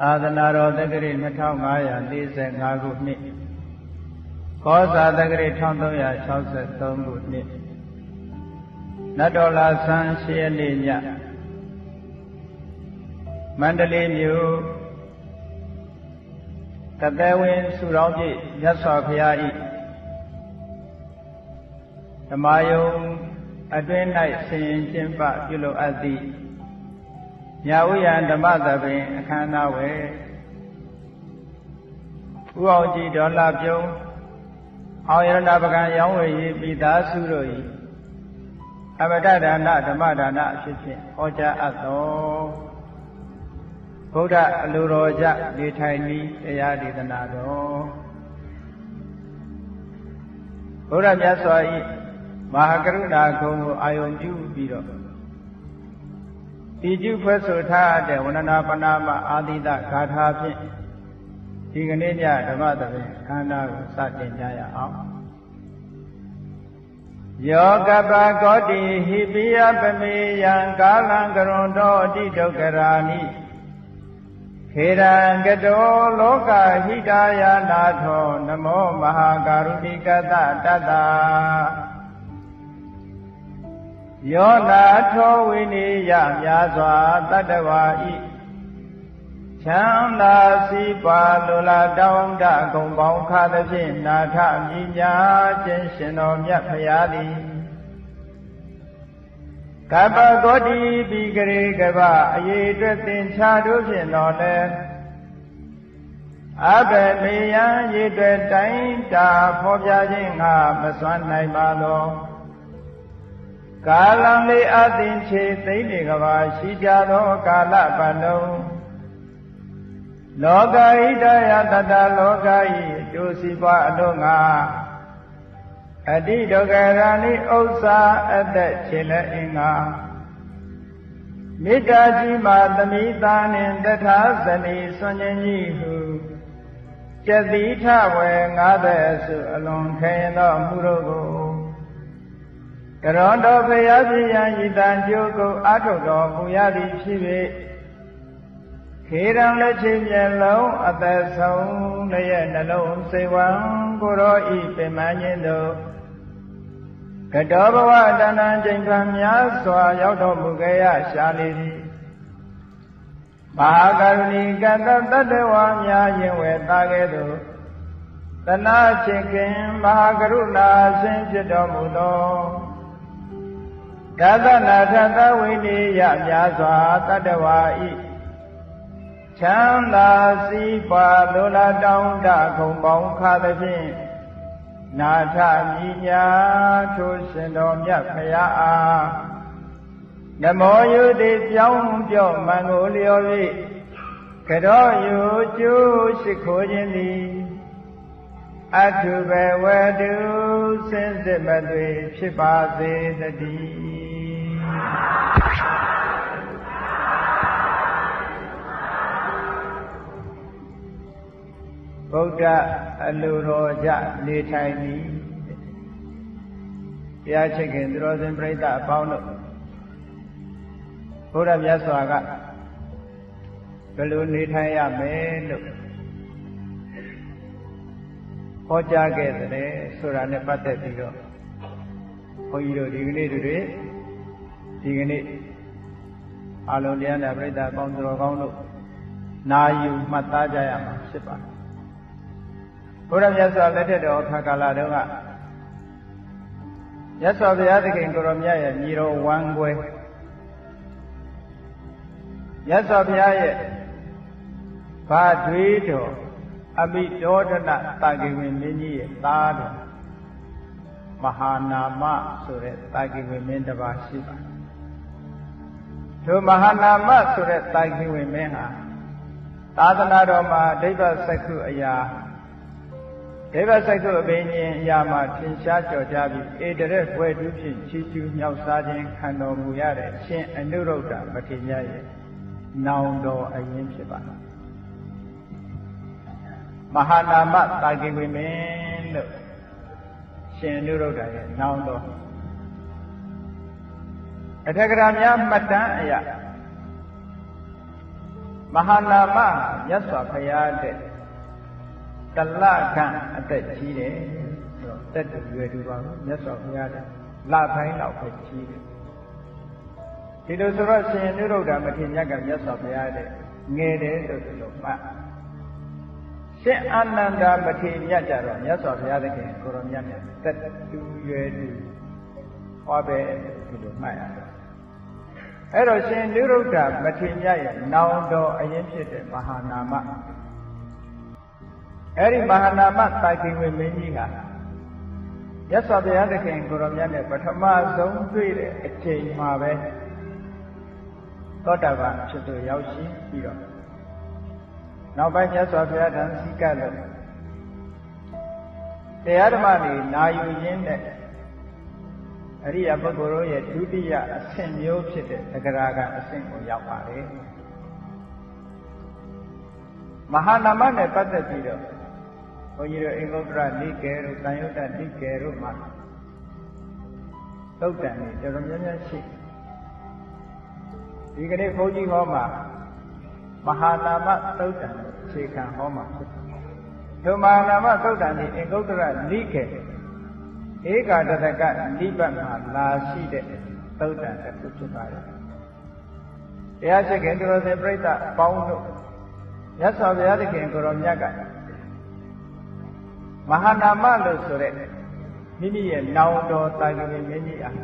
သာသနာတော်တက္ကရာ2545ခုနှစ်ကောဇာတက္ကရာ1363ခုနှစ်နတ်တော်လာဆန်း8ရက်နေ့ညမန္တလေးမြို့တသက်ဝင်စုတော်ပြည့်မြတ်စွာဘုရား၏ဓမ္မယုံအတွင်း၌ဆင်ရင်ကျင်းပပြုလုပ်အပ်သည့်ညာဝိယံဓမ္မသဘင်အခမ်းအနားဝယ်ဥအောင်ကြည်ဒေါ်လာပြုံးအောင်ရဏပကံရောင်းဝယ်ရေးမိသားစုတို့၏အမတဒါနဓမ္မဒါနအဖြစ်ဖြင့်ဟောကြားအပ်သောဗုဒ္ဓအလိုတော်ကြနေထိုင်နည်းတရားဒေသနာတော်ဘုရားမြတ်စွာ၏မဟာကရုဏာဂုဏ်ကိုအာယုံပြုပြီးတော့ဒီကျုဖွဲ့ဆိုထားတဲ့ဝန္ဒနာပနာမအာသီတဂါထာဖြင့်ဒီကနေ့ညဓမ္မသဘင်ခန္ဓာကိုစတင်ကြရအောင်ယောကပကောတိဟိပိယပမေယံကာလံကရွန်တောတိဒုက္ခရာနိခေရံကတောလောကဟိတာယနာထောနမောမဟာကာရုဏိကတတတ္တာယောနာထောဝိနိယများစွာတတ္တဝါဤချမ်းသာစီးပွားလိုလားတောင်းတဂုံပေါင်းခါသဖြင့်နာထမြညာခြင်းရှင်တော်မြတ်ဖရာသည်ကပ္ပဂေါတိပိကရေကပအရေးအတွက်သင်္ချာတို့ဖြင့်တော်လဲအဘယ်မေယံရေအတွက်တိုင်းတာဖော်ပြခြင်းငါမစွမ်းနိုင်ပါသောကာလံလေးအသင်ချေသိမ့်နေကဘာရှိကြသောကာလပတ်လုံးလောကဟိတယတတလောကဤအကျိုးစီးပွားအလို့ငါအတိဒုက္ခရာနိဥစ္စာအသက်ခြေလက်အင်္ဂါမေတ္တာကြီးမှသမိသာနှင့်တထာဇနီဆွန်ခြင်းကြီးဟုကျတိထဝေ90အစုအလွန်ခဲရင်သောမှုတို့ကိုကရောတော်ဘုရားပြယံဤတန်ကျိုးကိုအာထုတ်တော်မူရသည်ဖြစ်၍ခေရံလက်ချင်းမျက်လုံးအသက်ဆုံးလည်းရဲ့နှလုံးစိတ်ဝံကိုရောဤပင်မခြင်းတို့ကတောဘဝတဏ္ဍချိန်ခံများစွာရောက်တော်မူကြရရှာလေသည်မဟာကရုဏီကတတတ္တဝါများရင်ဝဲသားကဲ့သို့သနာချင်ခင်မဟာကရုဏာဆင်းဖြစ်တော်မူသောဒါသနာထသဝိနိယများစွာတတ္တဝါဤချမ်းသာစီးပွားလိုလားတောင်းတဂုံပေါင်းခါသဖြင့်နာထမြညာထိုရှင်တော်မြတ်ဖရာအားနမောယုတိပြောင်းပြော့မန်ကိုလျော်၍ကရောယုကျိုးရှိခိုးခြင်းသည်အထုဘဝတုစင်စစ်မသွေဖြစ်ပါစေတည်းဗုဒ္ဓအလိုတော်ကြနေထိုင်သည်တရားချစ်ခင်သူတော်စင်ပြိဿအပေါင်းတို့ဘုရားမြတ်စွာကဘယ်လိုနေထိုင်ရမယ်လို့ဟောကြားခဲ့တယ်ဆိုတာနဲ့ပတ်သက်ပြီးတော့ဘုန်းကြီးတို့ဒီကနေ့အလုံးတရားနာပြိဿအပေါင်းသူတော်ကောင်းတို့နာယူမှတ်သားကြရမှာဖြစ်ပါတယ်ဘုရားမြတ်စွာလက်ထက်တော်အခါကာလတုန်းကမြတ်စွာဘုရားသခင်ကိုရောမြတ်ရဲ့ညီတော်ဝမ်းကွယ်မြတ်စွာဘုရားရဲ့ဘာတွေးတော်အမိဒေါဒနတာဂိဝင်မင်းကြီးရဲ့သားတော်မဟာနာမဆိုတဲ့တာဂိဝင်မင်းတစ်ပါးရှိပါတယ်ထိုမဟာနာမဆိုတဲ့တာဂိဝင်မင်းဟာသာသနာတော်မှာဒိဗ္ဗစက္ခုအရာဒိဗ္ဗစက္ခုအဘိညာဉ်အရာမှာထင်ရှားကြော်ကြားပြီးဧတရက်ဘွယ်တူးဖြင့်ချီးကျူးမြောက်စားခြင်းခံတော်မူရတဲ့ရှင်အနုရုဒ္ဓပတိမြတ်ရဲ့နောင်တော်အရင်ဖြစ်ပါတယ်မဟာနာမတာဂိဝိမင်းလို့ရှင်အနုရုဒ္ဓရဲ့နောင်တော်အထက်ကရာများမှတ်တမ်းအရာ မဟာနာမမြတ်စွာဘုရားတဲ့တလခန့်အသက်ကြီးတယ်ဆိုတော့တက်တူရွယ်တူပါဘူးမြတ်စွာဘုရားတဲ့လပိုင်းလောက်ပဲကြီးတယ်ဒီလိုဆိုတော့ရှင်နုရုဒ္ဓမထေရမြတ်ကမြတ်စွာဘုရားတဲ့ငယ်တယ်လို့ဒီလိုမှတ်ရှင်အာနန္ဒာမထေရမြတ်ကြတော့မြတ်စွာဘုရားသခင်ကိုရောမြတ်နဲ့တက်တူရွယ်တူဟောပဲဒီလိုမှတ်ရတယ်အဲ့တော့ရှင်နုရုဒ္ဓမထေရမြတ်ရဲ့နောင်တော်အရင်ဖြစ်တဲ့မဟာနာမအဲ့ဒီမဟာနာမတာကိဝေမင်းကြီးဟာမြတ်စွာဘုရားသခင်ကိုရောမြတ်နဲ့ပထမဆုံးတွေ့တဲ့အချိန်မှာပဲသောတာပန်ဖြစ်သူရောက်ရှိပြီးတော့နောက်ပိုင်းမြတ်စွာဘုရားတန်စီကလို့တရားဓမ္မတွေနာယူရင်းနဲ့အရိယာပုဂ္ဂိုလ်တို့ရဲ့ဒုတိယအဆင့်မျိုးဖြစ်တဲ့သဂရာဂအဆင့်ကိုရောက်ပါတယ်မဟာနာမနဲ့ပတ်သက်ပြီးတော့ဘုန်းကြီးတို့အင်္ဂုတ္တရနိကေတို့သံယုတ္တနိကေတို့မှာသုတ်တန်တွေတော်တော်များများရှိဒီကနေ့ဘုန်းကြီးဟောမှာမဟာနာမသုတ်တန်အခြေခံဟောမှာဖြစ်တယ်။ဒီမဟာနာမသုတ်တန်ဒီအင်္ဂုတ္တရနိကေဧကာတတကနိဗ္ဗာန်မှာလာရှိတဲ့သုတ်တန်တစ်ခုဖြစ်ပါတယ်။တရားရှိခင်သူတော်စင်ပြိဿပေါင်းတို့မြတ်စွာဘုရားသခင်ကိုရောမြတ်ကမဟာနာမလို့ဆိုတဲ့မိမိရဲ့နောင်တော်တာဂတိမင်းကြီးအား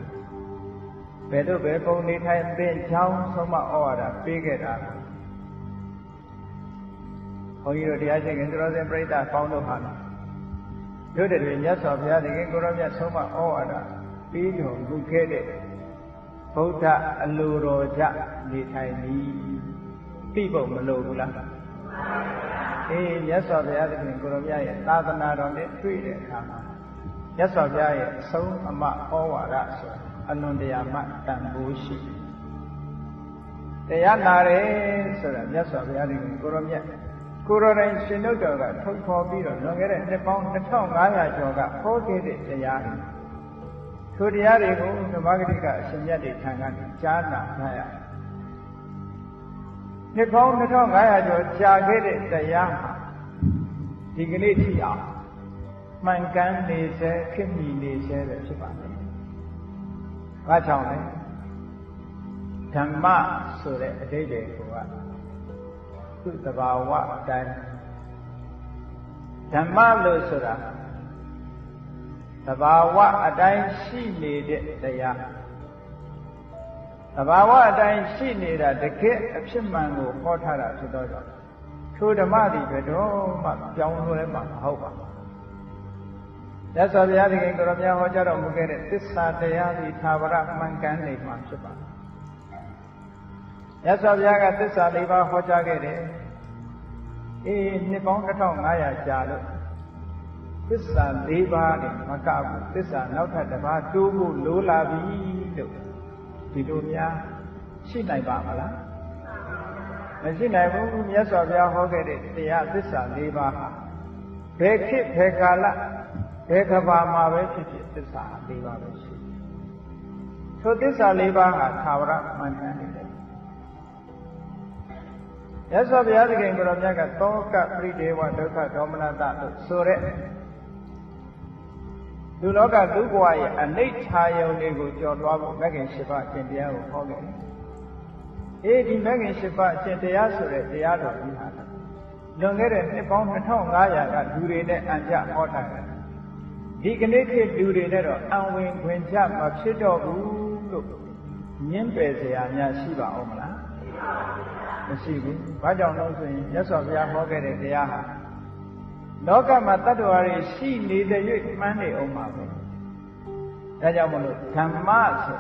ဘယ်တော့ဘယ်ပုံနေထိုင်သင်ချောင်းဆုံးမဩဝါဒပေးခဲ့တာဘုန်းကြီးတို့တရားရှိခင်သူတော်စင်ပြိဿပေါင်းတို့ဟာတို့တွေမြတ်စွာဘုရားသခင်ကိုရောမြတ်ဆုံးမဩဝါဒပေးတော်မူခဲ့တဲ့ဗုဒ္ဓအလိုတော်ကြနေထိုင်သည်သိဖို့မလိုဘူးလားမြတ်စွာဘုရားသခင်ကိုရောမြတ်ရဲ့သာသနာတော်နဲ့တွေ့တဲ့အခါမှာမြတ်စွာဘုရားရဲ့အဆုံးအမဩဝါဒဆိုအလွန်တရာမှတန်ဖိုးရှိတရားနာတယ်ဆိုတာမြတ်စွာဘုရားသခင်ကိုရောမြတ်ကိုရောတိုင်းရှင်တို့တော်ကထုတ်ဖော်ပြီးတော့လွန်ခဲ့တဲ့နှစ်ပေါင်း2500ကျော်ကဟောခဲ့တဲ့တရားတွေထိုတရားတွေကိုဓမ္မဂတိကအရှင်မြတ်တွေထံကနေကြားနာကြရနှစ်ပေါင်း2500ကျော်ကြာခဲ့တဲ့တရားဟာဒီကနေ့ထိအောင်မှန်ကန်နေစေခေတ်မီနေစေပဲဖြစ်ပါမယ်။ဘာကြောင့်လဲဓမ္မဆိုတဲ့အဓိပ္ပာယ်ကသူ့သဘာဝအတိုင်းဓမ္မလို့ဆိုတာသဘာဝအတိုင်းရှိနေတဲ့တရားသဘာဝအတိုင်းရှိနေတာတကယ်အဖြစ်မှန်ကိုဟောထားတာဖြစ်တော့ကြောင့်ထိုဓမ္မတွေဘယ်တော့မှပြောင်းလဲမှာမဟုတ်ပါဘူး။မြတ်စွာဘုရားသခင်ကိုရောမြတ်ဟောကြားတော်မူခဲ့တဲ့သစ္စာတရားဒီသာဝရမှန်ကန်နေမှာဖြစ်ပါတယ်။မြတ်စွာဘုရားကသစ္စာ၄ပါးဟောကြားခဲ့တယ်။နှစ်ပေါင်း2500ကြာလို့သစ္စာ၄ပါးနဲ့မကဘူးသစ္စာနောက်ထပ်တစ်ပါးတိုးဖို့လိုလာပြီလို့ဒီလိုများရှိနိုင်ပါမလားမရှိနိုင်ဘူးမြတ်စွာဘုရားဟောခဲ့တဲ့တရားသစ္စာ၄ပါးဟာဘယ်ခေတ်ဘယ်ကာလဘယ်ကဘာမှာပဲဖြစ်ဖြစ်သစ္စာ၄ပါးပဲရှိထိုသစ္စာ၄ပါးဟာသာဝရမှန်ကန်နေတယ်မြတ်စွာဘုရားသခင်ကိုရောမြတ်ကသောကပရိဒေဝဒုက္ခဒေါမနတလို့ဆိုတဲ့လူလောကသူ့ဘဝရဲ့အနိဋ္ဌာယုံတွေကိုကျော်လွှားဖို့မဂ္ဂင်၈ပါးအရှင်တရားကိုဟောခဲ့တယ်။ဒီမဂ္ဂင်၈ပါးအရှင်တရားဆိုတဲ့တရားတော်ကြီးဟာလွန်ခဲ့တဲ့နှစ်ပေါင်း2500ကလူတွေနဲ့အံကြဟောထားတယ်။ဒီကနေ့ခေတ်လူတွေနဲ့တော့အံဝင်ခွင်ကြမဖြစ်တော့ဘူးလို့ညှင်းပယ်เสียများရှိပါအောင်မလား။မရှိဘူး။ဘာကြောင့်လဲဆိုရင်မြတ်စွာဘုရားဟောခဲ့တဲ့တရားဟာလောကမှာတတ္တဝါတွေရှိနေတဲ့၍မှန်းနေအောင်ပါပဲ။ဒါကြောင့်မလို့ဓမ္မဆို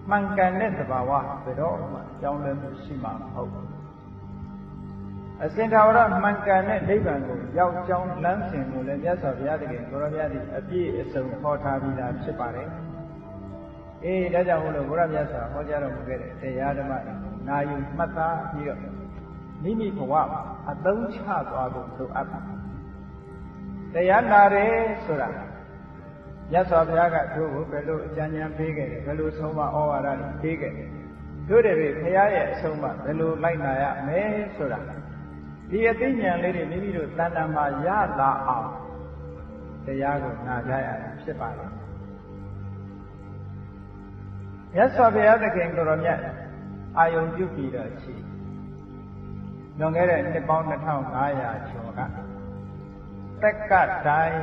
မှန်ကန်တဲ့သဘာဝဘယ်တော့မှကြောင်းလဲမှုရှိမှာမဟုတ်ဘူး။အစဉ်သာဝရမှန်ကန်တဲ့နိဗ္ဗာန်ကိုရောက်ကြောင်းလမ်းစဉ်ကိုလည်းမြတ်စွာဘုရားသခင်ကိုရောမြတ်သည်အပြည့်အစုံဟောထားပြီးသားဖြစ်ပါတယ်။ဒါကြောင့်မို့လို့ဘုရားမြတ်စွာဟောကြားတော်မူခဲ့တဲ့တရားဓမ္မတွေနာယူမှတ်သားပြီးတော့မိမိဘဝမှာအသုံးချသွားဖို့လိုအပ်ပါတယ်။တရားနာတယ်ဆိုတာမြတ်စွာဘုရားကတို့ကိုဘယ်လိုအကြံဉာဏ်ပေးခဲ့တယ်ဘယ်လိုဆုံးမဩဝါဒတွေပေးခဲ့တယ် တို့တွေဖရာရဲ့အဆုံးအမဘယ်လိုလိုက်နာရမယ်ဆိုတာဒီအသိဉာဏ်လေးတွေမိမိတို့တဏ္ဍာမှာရလာအောင်တရားကိုနာကြရတာဖြစ်ပါလေမြတ်စွာဘုရားသခင်ကိုရောမြတ်အာယုံပြုပြီးတော့ရှိလွန်ခဲ့တဲ့နှစ်ပေါင်း2500ကျော်ကတက္ကတိုင်း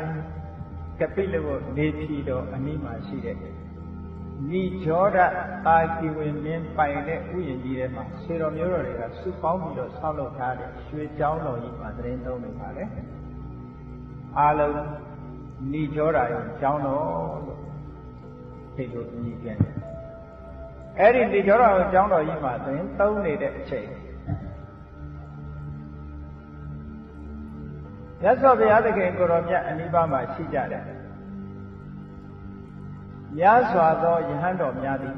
ကပိလဝတ်နေပြည်တော်အနီးမှာရှိတဲ့ညီကျောဒတာကီဝင်မင်းပိုင်တဲ့ဥယျာဉ်ကြီးထဲမှာဆေတော်မျိုးတော်တွေကစုပေါင်းပြီးတော့ဆောက်လုပ်ထားတဲ့ရွှေကျောင်းတော်ကြီးမှာသတင်းသုံးနေပါလေအားလုံးညီကျောဒရဲ့ကျောင်းတော်လို့ဒီလိုအမည်ပြန်တယ်အဲ့ဒီညီကျောဒရဲ့ကျောင်းတော်ကြီးမှာသတင်းသုံးနေတဲ့အချိန်မြတ်စွာဘုရားသခင်ကိုရောမြတ်အနိဗ္ဗာန်မှာရှိကြတယ်များစွာသောယဟန်တော်များသည်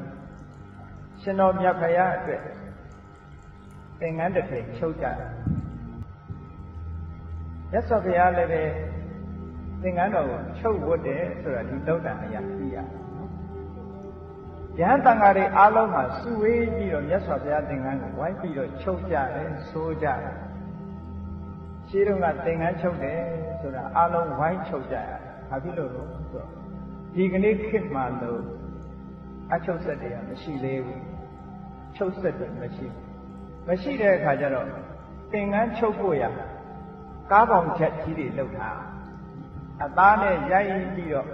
ရှင်တော်မြတ်ဖရာအတွက်သင်္ကန်းတစ်ထည်ချုပ်ကြတယ်မြတ်စွာဘုရားလည်းပဲသင်္ကန်းတော်ကိုချုပ်ဝတ်တယ်ဆိုတာဒီသုတ္တန်အရာသိရယဟန်တန်ဃာတွေအားလုံးမှာစုဝေးပြီးတော့မြတ်စွာဘုရားသင်္ကန်းကိုဝိုင်းပြီးတော့ချုပ်ကြတယ်ဆိုကြတယ်ရှင်းတော့ကသင်္ကန်းချုပ်တယ်ဆိုတာအားလုံးဝိုင်းချုပ်ကြရတယ်။ဘာဖြစ်လို့လဲဆိုတော့ဒီကနေ့ခေတ်မှာလို့အချုပ်ဆက်တွေကမရှိသေးဘူး။ချုပ်ဆက်တွေမရှိဘူး။မရှိတဲ့အခါကျတော့သင်္ကန်းချုပ်ဖို့ရကားပေါင်ချက်ကြီးတွေလောက်တာအသားနဲ့ရိုက်ပြီးတော့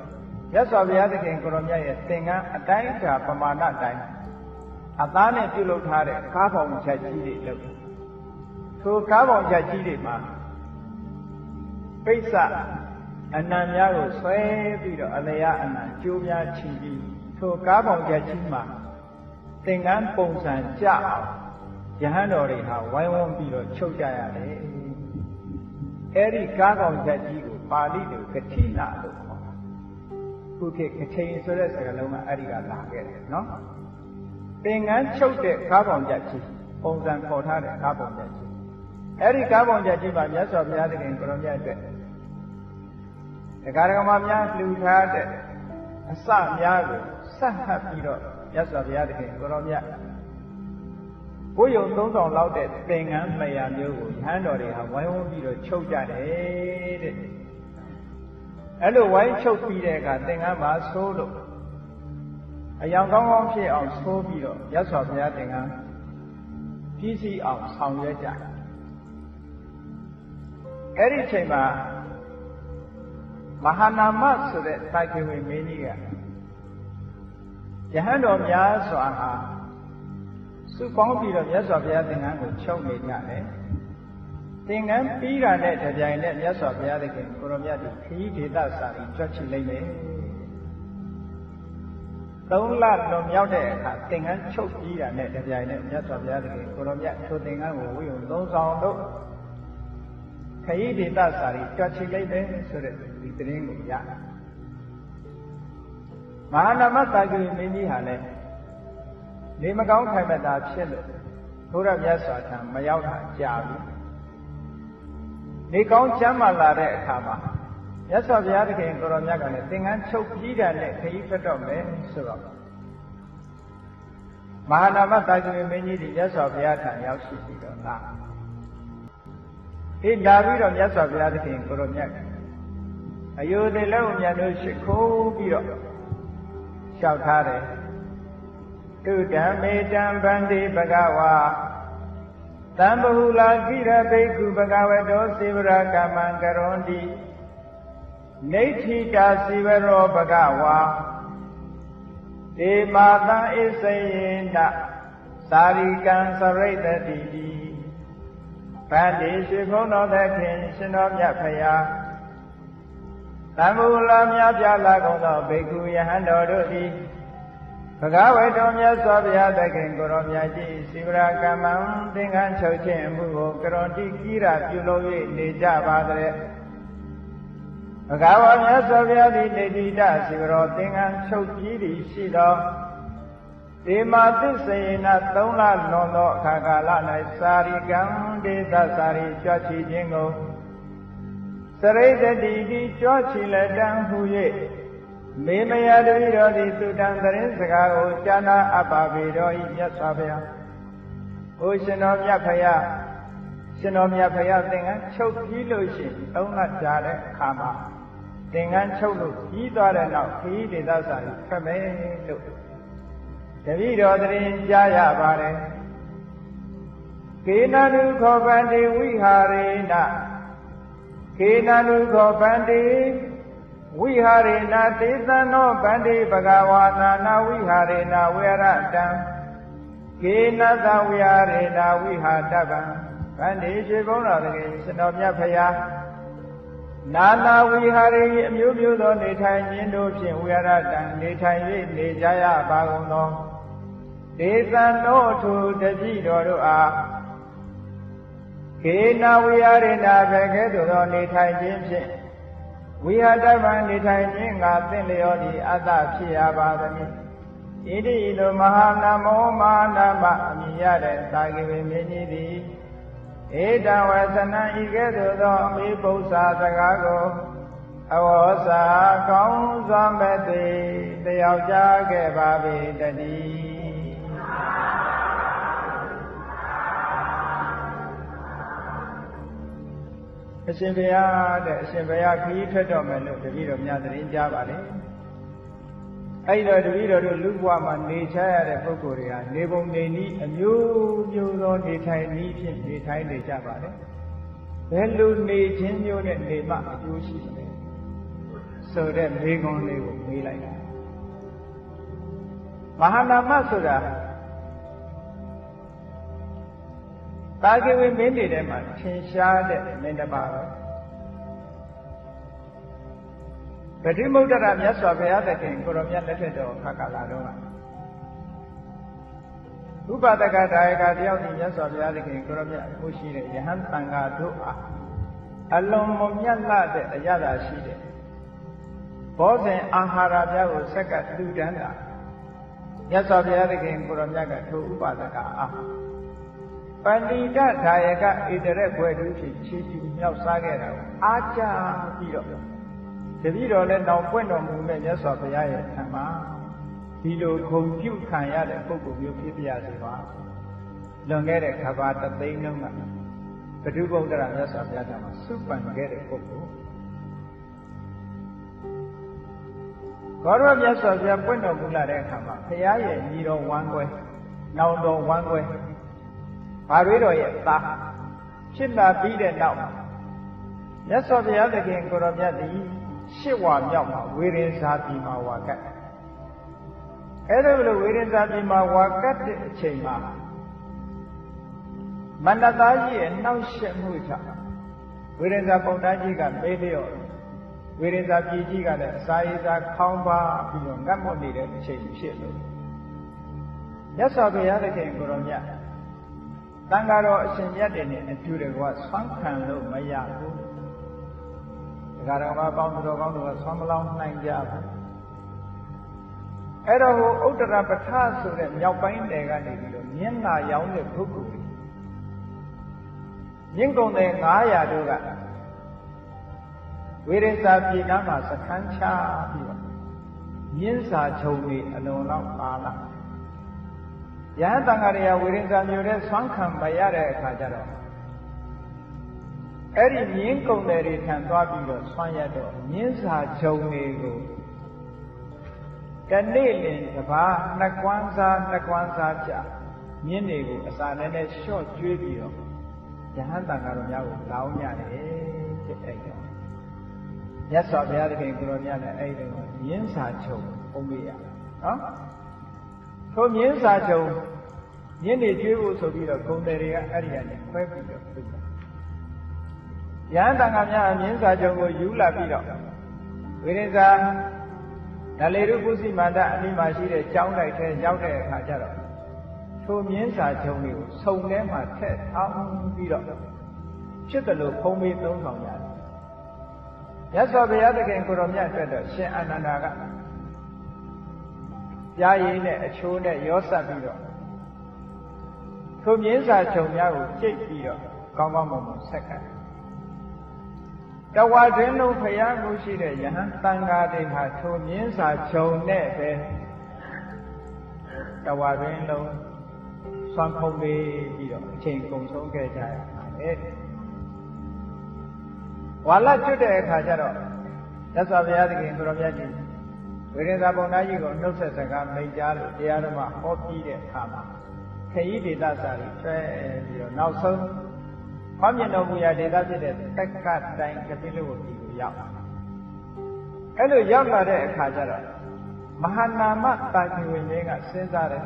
မြတ်စွာဘုရားသခင်ကိုရောမြတ်ရဲ့သင်္ကန်းအတိုင်းအတာပမာဏတိုင်းအသားနဲ့ပြုလုပ်ထားတဲ့ကားပေါင်ချက်ကြီးတွေလောက်ထိုကားပေါင်ချက်ကြီးတွေမှာပိဿအနံများကိုဆွဲပြီးတော့အလျာအနံကျိုးများချီပြီးထိုကားပေါင်ချက်ကြီးမှာသင်္ကန်းပုံစံကြအောင်ယဟန်တော်တွေဟာဝိုင်းဝန်းပြီးတော့ချုပ်ကြရတယ်အဲ့ဒီကားပေါင်ချက်ကြီးကိုပါဠိလိုကတိနာလို့ခေါ်တာခုခေတ်ကထိန်ဆိုတဲ့စကားလုံးကအဲ့ဒီကလာခဲ့တယ်နော်သင်္ကန်းချုပ်တဲ့ကားပေါင်ချက်ကြီးပုံစံခေါ်ထားတဲ့ကားပေါင်ချက်ကြီးအဲ့ဒီကားပေါင်ချက်ကြီးမှာမြတ်စွာဘုရားသခင်ကိုရောမြတ်အတွက်ဒကာဒကမများလှူထားတဲ့အစများကိုဆက်ဟပ်ပြီးတော့မြတ်စွာဘုရားသခင်ကိုရောမြတ်ဘုယုံ3000လောက်တဲ့သင်္ကန်း200မျိုးကိုယဟန်တော်တွေဟာဝိုင်းဝန်းပြီးတော့ချုပ်ကြတယ်တဲ့အဲ့လိုဝိုင်းချုပ်ပြီးတဲ့အခါသင်္ကန်းမှာဆိုးလို့အယောင်ကောင်းကောင်းဖြစ်အောင်ဆိုးပြီးတော့မြတ်စွာဘုရားသင်္ကန်းကြီးစီအောင်ဆောင်ရွက်ကြတယ်အဲ့ဒီအချိန်မှာမဟာနာမဆိုတဲ့တာကိဝေမင်းကြီးကယဟန်တော်များစွာဟာစုပေါင်းပြီးတော့မြတ်စွာဘုရားသင်္ကန်းကိုချုပ်နေကြတယ်သင်္ကန်းပြီးတာနဲ့တပြိုင်နက်မြတ်စွာဘုရားသခင်ကိုရောမြတ်ဒီခရီးဒေသစာရီကြွချလိုက်မယ်3 လလွန်မြောက်တဲ့အခါသင်္ကန်းချုပ်ပြီးတာနဲ့တပြိုင်နက်မြတ်စွာဘုရားသခင်ကိုရောမြတ်ထိုသင်္ကန်းကိုဝိယုံ3000တို့ခရီးဒေသစာရီကြွချလိုက်တယ်ဆိုတဲ့ဒီသတင်းကိုရမဟာနာမတာကိမင်းကြီးဟာလည်းနေမကောင်းထိုင်မသာဖြစ်လို့ဘုရားမြတ်စွာထံမရောက်တာကြာပြီနေကောင်းချမ်းသာလာတဲ့အခါမှာမြတ်စွာဘုရားသခင်ကိုရောမြတ်ကလည်းသင်္ကန်းချုပ်ပြီးတာနဲ့ခရီးထွက်တော့မယ်ဆိုတော့မဟာနာမတာကိမင်းကြီးဒီမြတ်စွာဘုရားထံရောက်ရှိပြီးတော့လာလာပြီးတော့မြတ်စွာဘုရားသခင်ကိုရောမြတ်အယုဒိလောမြတ်တို့ရှိခိုးပြီးတော့လျှောက်ထားတယ်တုဓမ္မေတံဗန္တိဘဂဝါသံဘဟုလာကိရဘိက္ခုဘဂဝတောစေဝရကမံကရွန်တိနေဋ္ဌိတာစေဝရောဘဂဝါဒေမာသံဣစေယေနသာရိကံသရိတတိတိဗန္တိရှိဘုန်းတော်သခင်ရှင်တော်မြတ်ဖရာသံဘဟုလာများပြလာကုန်သောဘိက္ခုယဟန်တော်တို့သည်ဘဂဝေတောမြတ်စွာဘုရားသခင်ကိုရောမြတ်ကြီးစိဝရကမ္မံသင်္ကန်းချုပ်ခြင်းအမှုကိုကရွန်တိကိရပြုလုပ်၍နေကြပါတဲ့ဘဂဝါမြတ်စွာဘုရားသည်နေတိတစိဝရောသင်္ကန်းချုပ်ပြီးသည်ရှိသောဒေမာသစ္စေန3 လလွန်သောအခါကာလ၌စာရိကံဒေသစာရိကြွချီခြင်းကိုစရိတ္တိတိကြွချီလက်တံဟူ၍ မေမယတပိတော်သည်သုတံသရင်စကားကိုကျမ်းနာအပ်ပါပေတော်၏မြတ်စွာဘုရား။အိုရှင်တော်မြတ်ဖယားရှင်တော်မြတ်ဖယားသင်္ကန်းချုပ်ပြီးလို့ရှိရင်3လကြာတဲ့အခါမှာသင်္ကန်းချုပ်လို့ပြီးသွားတဲ့နောက်ခရီးဒေသစာကိုထွက်မယ်လို့တပိတော်သရင်ကြားရပါတယ်။ကေနနုခောဗန္တိဝိဟာရေနကေနနုခောဗန္တိဝိဟာရေနတေသံနောဗန္တိဘဂဝါနာနာဝိဟာရေနဝေရတံကေနသဝိဟာရေနဝိဟာတဗံဗန္တိရှိဘုန်းတော်တကယ်ရှင်တော်မြတ်ဖယားနာနာဝိဟာရေအမျိုးမျိုးသောနေထိုင်ခြင်းတို့ဖြင့်ဝေရတံနေထိုင်၍နေကြရပါကုန်သောဒေသံနောထုတပိတော်တို့အားကေနဝိဟာရေနဘကဲ့သို့သောနေထိုင်ခြင်းဖြင့်ဝိဟာတဗံနေထိုင်ခြင်းငါသင်လျောသည်အတ္တဖြစ်ရပါသည်ဣတိလိုမဟာနမောမာနာမအမိရတဲ့သာဂေဝေမြင်းကြီးသည်ဧတံဝသနံဤကဲ့သို့သောအမိပု္ပ္ပာစကားကိုအဝေါစာကောင်းစွာမဲ့သိတယောက်ကြားခဲ့ပါပေတည်းအရှင်ဘုရားတဲ့အရှင်ဘုရားခရီးထွက်တော့မယ်လို့တပည့်တော်များသတင်းကြားပါလေအဲ့တော့တပည့်တော်တို့လူဘဝမှာနေချရတဲ့ပုဂ္ဂိုလ်တွေဟာနေပုံနေနည်းအမျိုးမျိုးသောနေထိုင်နည်းဖြင့်နေထိုင်နေကြပါလေဘယ်လိုနေခြင်းမျိုးနဲ့နေမှအကျိုးရှိတယ်ဆိုတဲ့မေးခွန်းလေးကိုမေးလိုက်တာမဟာနာမဆိုတာသာဂေဝေမင်းတွေထဲမှာထင်ရှားတဲ့မင်းတစ်ပါးပဲပဋိမုဒ္ဒရာမြတ်စွာဘုရားသခင်ကိုရောမြတ်လက်ထက်တော်ခါကာလတော့ဥပဒကဒါယကတယောက်ဒီမြတ်စွာဘုရားသခင်ကိုရောမြတ်ကိုရှိတဲ့ယဟန်တန်ဃာတို့အားအလွန်မမြတ်လှတဲ့အရသာရှိတဲ့ဘောဇဉ်အာဟာရများကိုဆက်ကတူတန်းတာမြတ်စွာဘုရားသခင်ကိုရောမြတ်ကထိုဥပဒကအားပန္တိတဒါယကဣတရက်ဘွယ်သူဖြစ်ချီးကျူးမြောက်စားခဲ့တာကိုအားကြပြီးတော့တပည့်တော်လည်းတောင်ပွင့်တော်မူတဲ့မြတ်စွာဘုရားရဲ့ထံမှာဒီလိုဂုဏ်ပြုခံရတဲ့ပုဂ္ဂိုလ်မျိုးဖြစ်ပြရစေပါလွန်ခဲ့တဲ့ခဘာတသိန်းလုံးကဘဒုဗုဒ္ဓရာမြတ်စွာဘုရားထံမှာစုပန်ခဲ့တဲ့ပုဂ္ဂိုလ်ဘောရမြတ်စွာဘုရားပွင့်တော်မူလာတဲ့အခါမှာဘုရားရဲ့ညီတော်ဝမ်းကွဲနောင်တော်ဝမ်းကွဲဘာတွေတော်ရဲ့သားဖြစ်လာပြီးတဲ့နောက်မြတ်စွာဘုရားသခင်ကိုရောမြတ်သည်ရှစ်ဝါမြောက်မှာဝေရင်ဇာတိမှာဝါကတ်အဲ့ဒါလိုဝေရင်ဇာတိမှာဝါကတ်တဲ့အချိန်မှာမန္တသားကြီးရဲ့နှောက်ရှက်မှုကြောင့်ဝေရင်ဇာပုံသားကြီးကမေးလျော့ဝေရင်ဇာပြည်ကြီးကလည်းအစာရည်စာခေါင်းပါပြီးတော့ငတ်မွတ်နေတဲ့အချိန်ဖြစ်လို့မြတ်စွာဘုရားသခင်ကိုရောမြတ်တန်ဃာတော်အရှင်မြတ်တွေနဲ့အတူတကွဆွမ်းခံလို့မရဘူးဒကာတော်ဘာပေါင်းတော်ကောင်းတို့ကဆွမ်းမလောင်းနိုင်ကြဘူးအဲ့တော့ဟိုဥတ္တရပဋ္ဌာဆိုတဲ့မြောက်ပိုင်းနယ်ကနေပြီးတော့မြင်းလာရောင်းတဲ့ပုဂ္ဂိုလ်တွေမြင်းကုန်တဲ့900တို့ကဝေရင်စာပြည်နားမှာစခန်းချပြီးတော့မြင်းစာချုံတွေအလုံးလောက်ပါလာယဟန်တန်ဃာတွေကဝေရင်စာမျိုးတဲ့ဆွမ်းခံမရတဲ့အခါကျတော့အဲ့ဒီမြင်းကုံတယ်တွေထံသွားပြီးတော့ဆွမ်းရတော့မြင်းစာချုံတွေကိုတနေ့လင်တစ်ပါးနှစ်ကွမ်းစားကြမြင်းတွေကိုအစာနဲ့နဲ့လျှော့ကျွေးပြီးတော့ယဟန်တန်ဃာတော်များကိုလောင်းရတယ်ဖြစ်အဲ့တော့မြတ်စွာဘုရားသခင်ကိုရောမြတ်လည်းအဲ့ဒီတော့မြင်းစာချုံအုံးပေးရနော်ထိုမြင်းစာချုံမြင်းတွေကျွေးဖို့ဆိုပြီးတော့ဂုံတယ်တွေကအဲ့ဒီကနေခွဲပြီးတော့ပြုတာယဟန်တန်ဃာများမြင်းစာချုံကိုယူလာပြီးတော့ဝေရင်စာဒလေရုပုစီမန္တအမိမရှိတဲ့ကျောင်းတိုက်ထဲရောက်တဲ့အခါကျတော့ထိုမြင်းစာချုံတွေကိုစုံထဲမှာထည့်ထောင်းပြီးတော့ဖြစ်တယ်လို့ဖုံးပေးသုံးဆောင်ရတယ်မြတ်စွာဘုရားသခင်ကိုရောမြတ်အတွက်တော့ရှင်အာနန္ဒာကကြားရည်နဲ့အချိုးနဲ့ရောဆက်ပြီးတော့ထိုမြင်းစာချုံများကိုကြိတ်ပြီးတော့ကောင်းကောင်းမွန်မွန်ဆက်ခံ တဝါတွင်လုံးဖရာမှုရှိတဲ့ယဟန်တန်ဃာတွေဟာထိုမြင်းစာခြုံနဲ့ပဲတဝါတွင်လုံးဆွမ်းဖုံးပြီးတော့အချိန်ကုန်ဆုံးခဲ့ကြရပါတယ်ဝါလကျွတ်တဲ့အခါကျတော့မြတ်စွာဘုရားသခင်ကိုရောမြတ်ကြီးဝိရိယဘုံသားကြီးကိုနှုတ်ဆက်စကားမိန့်ကြားလို့တရားတော်မှာဟောပြီးတဲ့အခါမှာခရီးဒေသစာတွေဆွဲပြီးတော့နောက်ဆုံးဟောမြင်တော်မူရာဒေသဖြစ်တဲ့တက္ကတိုင်ကပိလဝတီကိုရောက်အဲ့လိုရောက်လာတဲ့အခါကျတော့မဟာနာမတာကိဝိနည်းကစဉ်းစားတယ်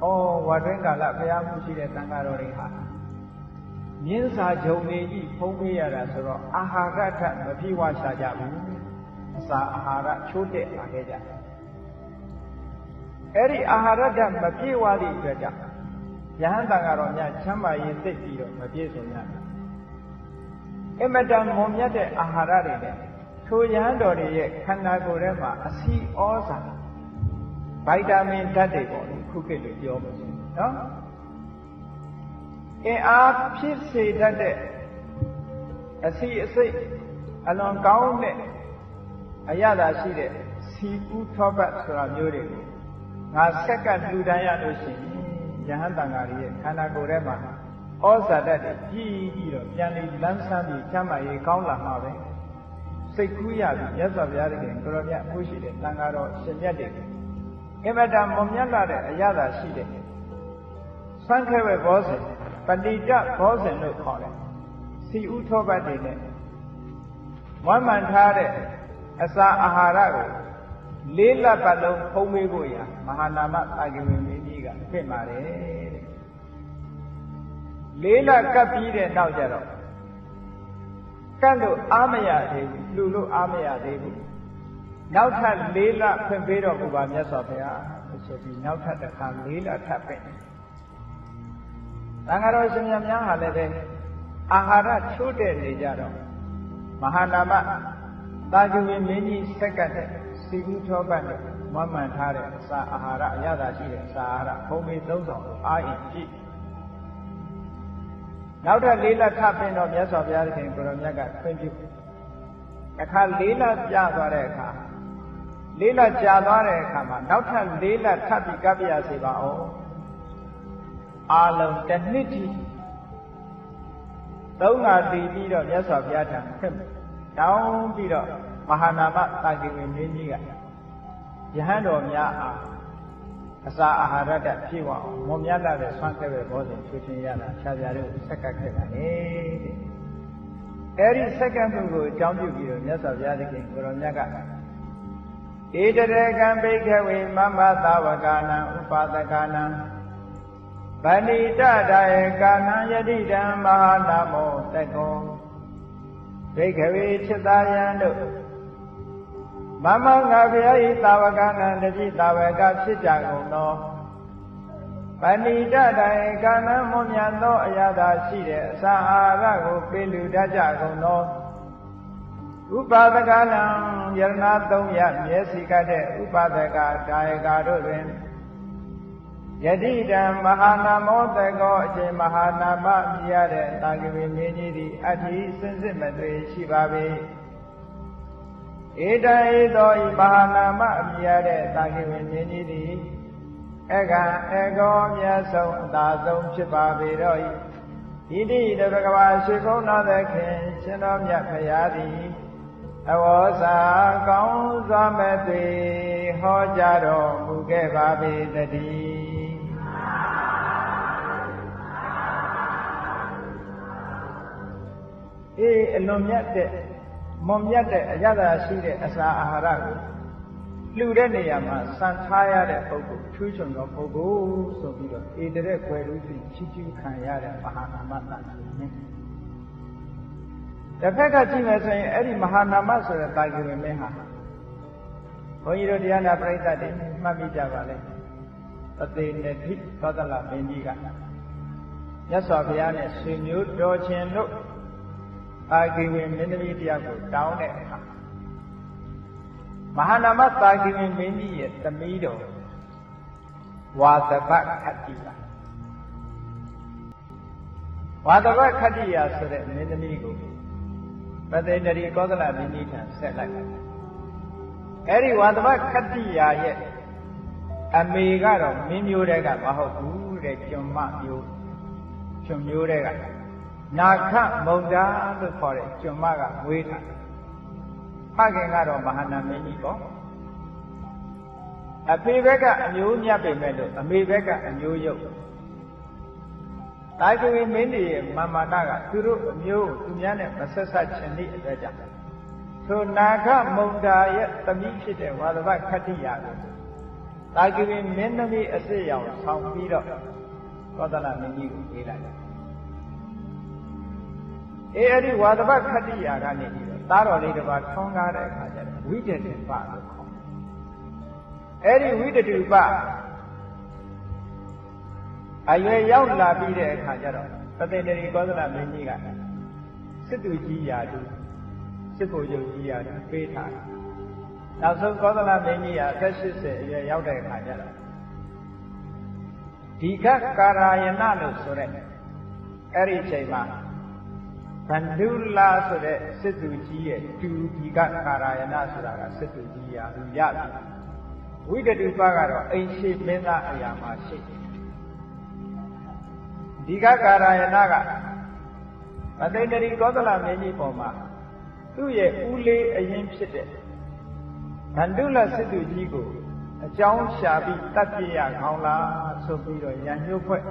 ဩဝါတွင်းကာလဘုရားမှုရှိတဲ့တန်ဃာတော်တွေဟာမြင်းစာဂျုံနေကြီးဖုံးပေးရတာဆိုတော့အာဟာရထမပြေဝရှာကြဘူးအစာအာဟာရချိုးတက်လာခဲ့ကြအဲ့ဒီအာဟာရဓာတ်မပြေဝသည့်အတွက်ကြောင့်ယဟန်တန်ဃာတော်များချမ်းသာရေးသိပြီးတော့မပြည့်စုံရဘူးအမတန်မွန်မြတ်တဲ့အာဟာရတွေနဲ့ထိုယဟန်တော်တွေရဲ့ခန္ဓာကိုယ်ထဲမှာအဆီဩဇာဗိုက်တာမင်ဓာတ်တွေပေါ့လေခုခေတ်လိုပြောမှာနော်အင်အားဖြစ်စေတတ်တဲ့အဆီအစိတ်အလွန်ကောင်းတဲ့အရသာရှိတဲ့စီကူးထောပတ်ဆိုတာမျိုးတွေကိုငါဆက်ကလှူဒန်းရလို့ရှိရင်ယဟန်တန်ဃာရဲ့ခန္ဓာကိုယ်ထဲမှာဩဇာဓာတ်တွေကြီးပြီးတော့ပြန်လည်လန်းဆန်းပြီးချမ်းသာရေးကောင်းလာမှာပဲစိတ်ကူးရပြီးမြတ်စွာဘုရားသခင်ကိုရောမြတ်ဖို့ရှိတဲ့တန်ဃာတော်ရှင်မြတ်တွေအမတန်မွန်မြတ်လာတဲ့အရသာရှိတဲ့စံခဲဝဲဘောဇဉ်ပဏိတဘောဇဉ်လို့ခေါ်တယ်စီဥထောပတ်တွေနဲ့ဝမ်းမှန်ထားတဲ့အစာအာဟာရကိုလေးလပတ်လုံးဖုံးပေးဖို့ရာမဟာနာမတာကိဝိမင်းကြီးကဖြစ်ပါတယ်တဲ့လေးလကပ်ပြီးတဲ့နောက်ကျတော့ကတ်လို့အားမရသေးဘူးလှူလို့အားမရသေးဘူးနောက်ထပ်လေးလဖွင့်ပေးတော်မူပါမြတ်စွာဘုရားဆိုပြီးနောက်ထပ်တစ်ခါလေးလထပ်ပြင်တန်ဃာတော်ရှင်များဟာလည်းပဲအာဟာရချိုးတဲ့နေကြတော့မဟာနာမတာကိဝိမင်းကြီးစက္ကန့်နဲ့စီကူးထောပတ်နဲ့မမှန်ထားတဲ့အစာအာဟာရအရသာရှိတဲ့အစာအာဟာရဘုံမေသုံးဆောင်လို့အာရင်ကြည့်နောက်ထပ်လေးလထပ်ပြင်တော့မြတ်စွာဘုရားရှင်ကိုရောမြတ်ကခွင့်ပြုအခါလေးလပြသွားတဲ့အခါလေးလကြာသွားတဲ့အခါမှာနောက်ထပ်လေးလထပ်ပြီးကပ်ပြရစေပါအောင်အာလုံးတစ်နှစ်ကြီးသုံးငါတည်ပြီးတော့မြတ်စွာဘုရားထံခွင့်တောင်းပြီးတော့မဟာနာမတာကိဝိမင်းကြီးကယဟန်တော်များအားအစာအာဟာရဓာတ်ဖြည့်ဝအောင်မွန်မြတ်လာတဲ့ဆွမ်းခဲ့တဲ့ဘောဇဉ်ချွေချင်းရတာခြားပြားတွေကိုဆက်ကပ်ခဲ့တာလေတဲ့အဲဒီဆက်ကပ်မှုကိုအကြောင်းပြုပြီးတော့မြတ်စွာဘုရားသခင်ကိုရောမြတ်ကဧတရေကံဘိက္ခဝေမမသာဝကာနံဥပါဒကာနံဗန္တိတဒါယေကာနံယတိတံမဟာနာမောတကောဘိက္ခဝေจิตာယံတို့မမငါဘုရားဤသာဝကနံတတိသာဝကဖြစ်ကြကုန်သောဗန္တိတဒါယေကာနံမွန်မြတ်သောအရာသာရှိတဲ့အစာအာဟာရကိုပေးလူတတ်ကြကုန်သောဥပါဒကနံယရဏသုံးရမျက်စိကတဲ့ဥပါဒကဒါယကာတို့တွင်ယတိတံမဟာနာမောတကောအရှင်မဟာနာမမြည်ရတဲ့တာကိဝိမင်းကြီးသည်အတ္တိစင်စစ်မသွေရှိပါပေဧတံဧသောဤမဟာနာမမြည်ရတဲ့တာကိဝိမင်းကြီးသည်အကံအကောမြတ်ဆုံးအသာဆုံးဖြစ်ပါပေတော့ဤဣတိတဘဂဝါရှိခုံးတော်သခင်ရှင်တော်မြတ်ဖရာသည်အဝေါစာကောင်းစွာမဲ့သွေဟောကြားတော်မူခဲ့ပါပေတည်းအလွန်မြတ်တဲ့မွန်မြတ်တဲ့အရသာရှိတဲ့အစာအာဟာရကိုလှူတဲ့နေရာမှာစံထားရတဲ့ပုဂ္ဂိုလ်ထူးချွန်သောပုဂ္ဂိုလ်ဆိုပြီးတော့ဧတရက်ွယ်လို့ချီးကျူးခံရတဲ့မဟာနာမတန်ခါရင်းတစ်ဖက်ကကြည့်မယ်ဆိုရင်အဲ့ဒီမဟာနာမဆိုတဲ့တာကိဝိမင်းဟာဘုန်းကြီးတို့တရားနာပရိသတ်တွေမှတ်မိကြပါလေသတေနတိသောတလမင်းကြီးကမြတ်စွာဘုရားနဲ့ဆွေမျိုးတော်ချင်းတို့တာကိဝိမင်းသမီးတယောက်ကိုတောင်းတဲ့အခါမဟာနာမတာကိဝိမင်းကြီးရဲ့သမီးတော်ဝါသဘခတ္တိယာဝါသဘခတ္တိယာဆိုတဲ့မင်းသမီးကို ပသိန္ဒရီကောသလမင်းကြီးထံဆက်လိုက်အဲ့ဒီဝါသဗခတ္တိယာရဲ့အမေကတော့မင်းမျိုးတွေကမဟုတ်ဘူးတဲ့ကျွန်မမျိုးကျွန်မျိုးတွေကနာခမုံတာလို့ခေါ်တဲ့ကျွန်မကမွေးထားဖခင်ကတော့မဟာနာမင်းကြီးပေါ့အဖေဘက်ကအမျိုးမြတ်ပေမဲ့လို့အမေဘက်ကအမျိုးရုပ်တာဂဝေမင်းကြီးရဲ့မာမာနကသူတို့အမျိုးသူများနဲ့မဆက်ဆက်ချင်သည့်အတွက်ကြောင့်ထိုနာခမုံတာရဲ့သမီးဖြစ်တဲ့ဝါသဗခတ္တိယာကိုတာဂဝေမင်းသမီးအစစ်ရောင်ဆောင်ပြီးတော့ကောသလမင်းကြီးကိုပေးလိုက်အဲ့ဒီဝါသဗခတ္တိယာကနေပြီးတော့သားတော်လေးတစ်ပါးထွန်းကားတဲ့အခါကျတော့ဝိတ္တတိပလို့ခေါ်အဲ့ဒီဝိတ္တတိပအရွယ်ရောက်လာပြီးတဲ့အခါကျတော့ပသိန္ဒရီကောသလမင်းကြီးကစစ်သူကြီးရာတူစစ်ကိုရုပ်ကြီးရာတူပေးထားတယ်နောက်ဆုံးကောသလမင်းကြီးကအသက်80အရွယ်ရောက်တဲ့အခါကျတော့ဒီခကာရာယနလို့ဆိုတဲ့အဲ့ဒီချိန်မှာဗန္ဓုလာဆိုတဲ့စစ်သူကြီးရဲ့တူဒီကကာရာယနဆိုတာကစစ်သူကြီးရာလူရပြီဝိတ္တုပကတော့အိမ်ရှိမင်းသားအရာမှာရှိတယ်ဒီကကာရာယနကပသိန္ဒရီကောသလမင်းကြီးပေါ်မှာသူ့ရဲ့ဦးလေးအရင်ဖြစ်တဲ့ဗန္ဓုလစစ်သူကြီးကိုအကြောင်းရှာပြီးတတ်ပြရခေါင်းလားဆိုပြီးတော့ရန်ညှို့ဖွဲ့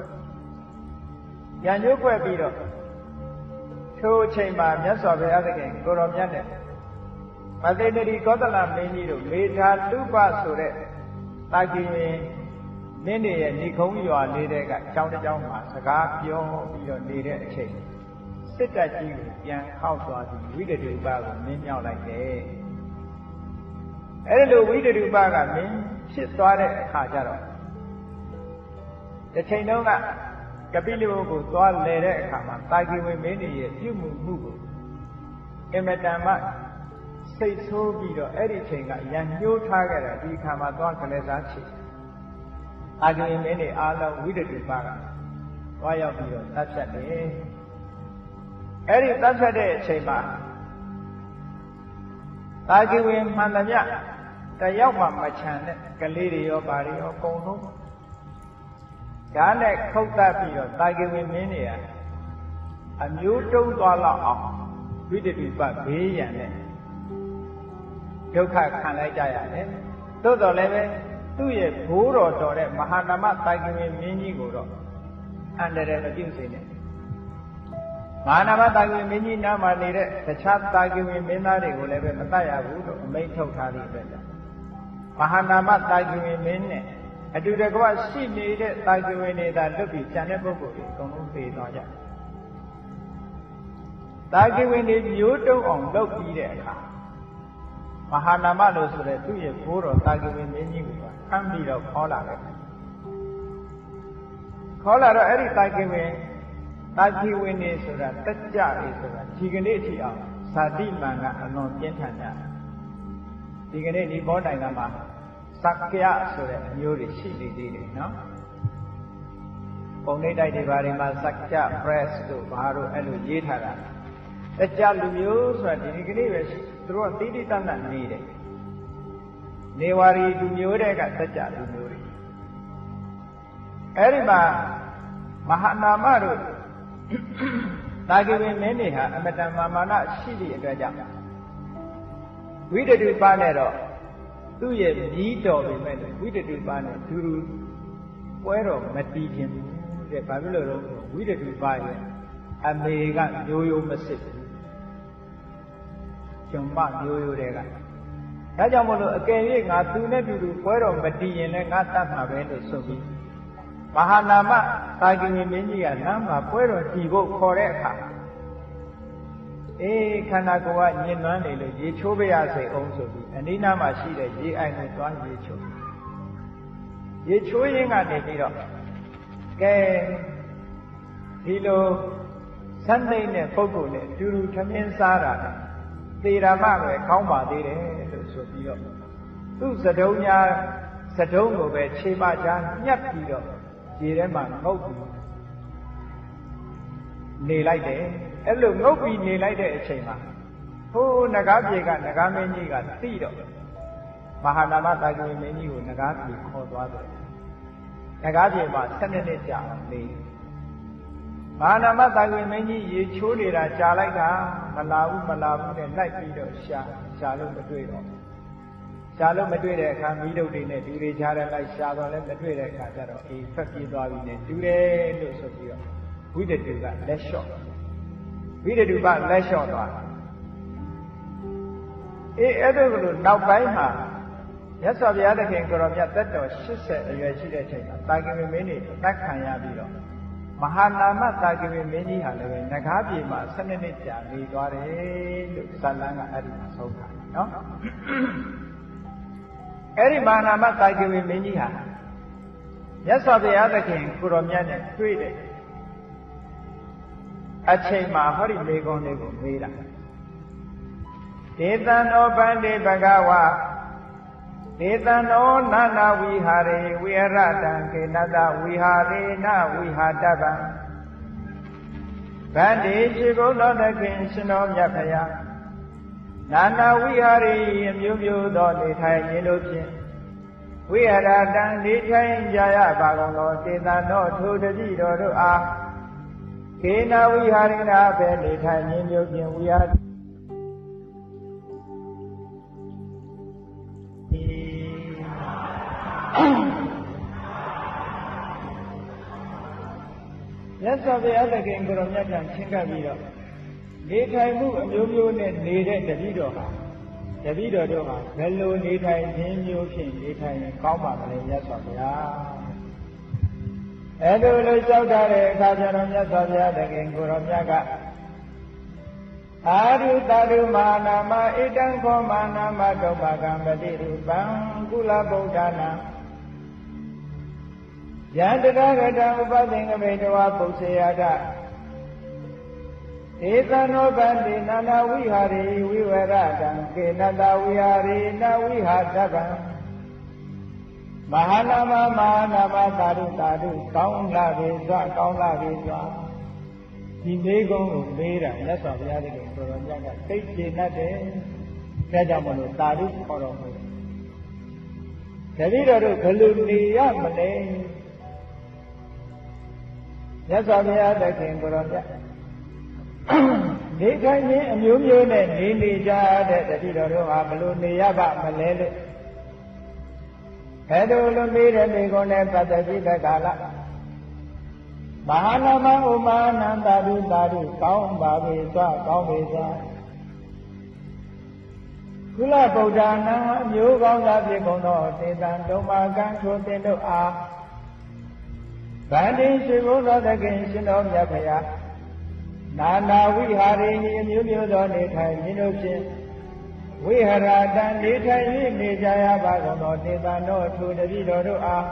ပြီးတော့ထိုအချိန်မှာမြတ်စွာဘုရားသခင်ကိုရောမြတ်နဲ့ပသိန္ဒရီကောသလမင်းကြီးတို့မေထာတုပဆိုတဲ့တာဂိဝင်မင်းတွေရဲ့ဏိခုံးရွာနေတဲ့ကကျောင်းတစ်ကျောင်းမှာစကားပြောပြီးတော့နေတဲ့အချိန်စစ်တပ်ကြီးကိုပြန်ခောက်သွားပြီးဝိတ္တုပကိုမင်းမြောက်လိုက်တယ်အဲ့လိုဝိတ္တုပကမင်းဖြစ်သွားတဲ့အခါကျတော့တစ်ချိန်တုန်းကကပိလဝကိုသွားလဲတဲ့အခါမှာတာဂိဝင်မင်းတွေရဲ့ပြုမှုမှုကိုအမတန်မှစိတ်ဆိုးပြီးတော့အဲ့ဒီချိန်ကရန်ညှိုးထားခဲ့တာဒီခါမှာသွားကလေးစားချစ်တာဂိဝင်မင်းတွေအားလုံးဝိတ္တုပကသွားရောက်ပြီးတော့တတ်ဖြတ်တယ်အဲ့ဒီတတ်ဖြတ်တဲ့အချိန်မှာတာဂိဝင်မှန်သမျှတယောက်မှမချန်တဲ့ကလေးတွေရောဘာတွေရောအကုန်လုံးဓာတ်နဲ့ခုတ်တတ်ပြီးတော့တာဂိဝင်မင်းတွေကအမျိုးတုံးသွားလောက်အောင်ဝိတ္တုပဘေးရန်နဲ့ဒုက္ခခံလိုက်ကြရတယ်သို့တော်လည်းပဲသူ့ရဲ့ဘိုးတော်တော်တဲ့မဟာနာမတာဂိဝင်မင်းကြီးကိုတော့အန္တရာယ်မပြုစေနဲ့မဟာနာမတာဂိဝင်မင်းကြီးနားမှာနေတဲ့တခြားတာဂိဝင်မင်းသားတွေကိုလည်းပဲမတတ်ရဘူးလို့အမိန့်ထုတ်ထားသည့်အတွက်ကြောင့်မဟာနာမတာဂိဝင်မင်းနဲ့အတူတကွရှိနေတဲ့တာဂိဝင်တွေသာလွတ်ပြီးကျန်တဲ့ပုဂ္ဂိုလ်တွေအကုန်လုံးသိသွားကြတာဂိဝင်တွေမျိုးတုံးအောင်လုပ်ပြီးတဲ့အခါမဟာနာမလို့ဆိုတဲ့သူ့ရဲ့ဘိုးတော်တာဂိဝင်မင်းကြီးကိုဖမ်းပြီးတော့ခေါ်လာတယ်ခေါ်လာတော့အဲ့ဒီတာဂိဝင်နေဆိုတာတက်ကြလေဆိုတာဒီကနေ့အထိအောင်ဇာတိမန်ကအလွန်ပြင်းထန်ကြဒီကနေ့ဒီဘောနိုင်ငံမှာစက္ကယဆိုတဲ့အမျိုးတွေရှိနေသေးတယ်နော်ပုံနှိပ်တိုက်တွေဘာတွေမှာစက္ကယ press တို့ဘာတို့အဲ့လိုရေးထားတာတက်ကြလူမျိုးဆိုတာဒီကနေ့ပဲသူတို့ကတိတိတတ်တတ်နေတယ်နေဝါရီလူမျိုးတွေကတက်ကြလူမျိုးတွေအဲ့ဒီမှာမဟာနာမတို့တာဂိဝင်မင်းတွေဟာအမတန်မာမာနရှိသည့်အတွက်ကြောင့်ဝိတ္တုပနဲ့တော့သူ့ရဲ့မြည်တော်ပေမဲ့ဝိတ္တုပနဲ့သူပွဲတော်မတည်ခြင်းတဲ့ဘာဖြစ်လို့လဲဝိတ္တုပရဲ့အမေကမျိုးရိုးမစစ်ဘူးကျွန်မမျိုးရိုးတွေကဒါကြောင့်မလို့အကယ်၍ငါသူနဲ့တူပွဲတော်မတည်ရင်လည်းငါတတ်မှာပဲလို့ဆိုပြီးမဟာနာမတာဂိဝင်မင်းကြီးကလမ်းမှာပွဲတော်တည်ဖို့ခေါ်တဲ့အခါခန္ဓာကိုယ်ကညှဉ်းနှွမ်းနေလို့ရေချိုးပြရစေအောင်ဆိုပြီးအနိနာမှာရှိတဲ့ရေအိုင်ကိုသွားရေချိုးရင်းကနေပြီးတော့ကဲဒီလိုစံသိမ့်တဲ့ပုဂ္ဂိုလ်နဲ့တူတူထမင်းစားတာသေရမပဲကောင်းပါသေးတယ်လို့ဆိုပြီးတော့သူ့စတုံးကိုပဲခြေမချာညှပ်ပြီးတော့ရေထဲမှာငုတ်ပြီးနေလိုက်တယ်အဲ့လိုငုတ်ပြီးနေလိုက်တဲ့အချိန်မှာ ဟိုးနဂါးပြေကနဂါးမင်းကြီးကသိတော့မဟာနာမသာဂဝေမင်းကြီးကိုနဂါးပြေခေါ်သွားတယ်နဂါးပြေမှာ7နှစ်ကြာနေမဟာနာမသာဂဝေမင်းကြီးရေချိုးနေတာကြာလိုက်တာမလာဘူးနဲ့လိုက်ပြီးတော့ရှာလို့မတွေ့တော့ရှာလို့မတွေ့တဲ့အခါမိဒုတ်တွေနဲ့ဒူတွေချားတဲ့လိုက်ရှာတော့လည်းမတွေ့တဲ့အခါကျတော့အေးဖက်ပြေးသွားပြီနဲ့ဒူတယ်လို့ဆိုပြီးတော့ဝိတတုကလက်လျှော့ဝိတတုကလက်လျှော့သွားအေးအဲ့ဒါကလို့နောက်ပိုင်းမှာမြတ်စွာဘုရားသခင်ကိုရောမြတ်သက်တော်80အရွယ်ရှိတဲ့အချိန်မှာတာဂဝေမင်းကြီးအသက်ခံရပြီးတော့မဟာနာမတာဂဝေမင်းကြီးဟာလည်းပဲနဂါးပြေမှာ7နှစ်ကြာနေသွားတယ်လို့ဇာလန်းကအဲ့ဒီမှာဆုံးတာနော်အဲ့ဒီမဟာနာမတာဂဝေမင်းကြီးဟာမြတ်စွာဘုရားသခင်ကိုရောမြတ်နဲ့တွေ့တဲ့အချိန်မှာဟောဒီမေကွန်လေးကိုမေးတာဒေသံသောဗန္တိဘဂဝါဒေသံသောနာနာဝိဟာရေဝိဟရတံကေနတဝိဟာရေနဝိဟာတပံဗန္တိရှိဘုဒ္ဓသခင်ရှင်တော်မြတ်ဖရာနာနာဝိဟာရေအမျိုးမျိုးသောနေထိုင်ခြင်းတို့ဖြင့်ဝိဟရတံနေထိုင်ကြရပါကုန်သောဒေသံသောထိုတတိတော်တို့အားကေနဝိဟာရေနပဲနေထိုင်ခြင်းမျိုးဖြင့်ဝိဟာမြတ်စွာဘုရားသခင်ကိုယ်တော်မြတ်ကချင်းကပ်ပြီးတော့နေထိုင်မှုအမျိုးမျိုးနဲ့နေတဲ့တပည့်တော်တို့ဟာဘယ်လိုနေထိုင်ခြင်းမျိုးဖြင့်နေထိုင်ရင်ကောင်းပါမလဲမြတ်စွာဘုရားအဲ့လိုလျှောက်ထားတဲ့အခါကျတော့မြတ်စွာဘုရားသခင်ကိုယ်တော်မြတ်ကအာရုတာရုမာနာမဣတံခောမာနာမတောပကံပတိရူပံကုလဗုဒ္ဓနာယန္တရဂတံဥပသင်္ကမေတဝပုစ္ဆေယတဧသနောဗန္တိနာနာဝိဟာရေဝိဝရတံကေနတဝိဟာရေနဝိဟာတပံမဟာနာမသာဓုကောင်းလာပြီစွာကောင်းလာပြီစွာဒီမေကုံးကိုမေးတာမြတ်စွာဘုရားသခင်ကိုယ်တော်မြတ်ကသိကျေနပ်တယ်ဒါကြောင့်မလို့သာဓုခေါ်တော်မူတယ်တပည့်တော်တို့ဘယ်လိုနေရမလဲမြတ်စွာဘုရားသခင်ကိုယ်တော်မြတ်နေထိုင်ခြင်းအမျိုးမျိုးနဲ့နေကြတဲ့တပည့်တော်တို့ဟာဘယ်လိုနေရပါမလဲလို့ဘယ်လိုလိုမေးတဲ့မိကုံးနဲ့ပတ်သက်ပြီးတဲ့ကာလမဟာနာမဥမာနန္တာဓုကောင်းပါပြီစွာကောင်းပြီစွာကုလဗုဒ္ဓနာအမျိုးကောင်းသာဖြစ်ကုန်သောသေတံဒုမာကံထိုသင်တို့အားဗန္တိရှိဘုဒ္ဓသခင်ရှင်တော်မြတ်ဖရာနာနာဝိဟာရေအမျိုးမျိုးသောနေထိုင်ခြင်းတို့ဖြင့်ဝိဟရတံနေထိုင်၍နေကြရပါကုန်သောသေတံတို့ထိုတပည့်တော်တို့အား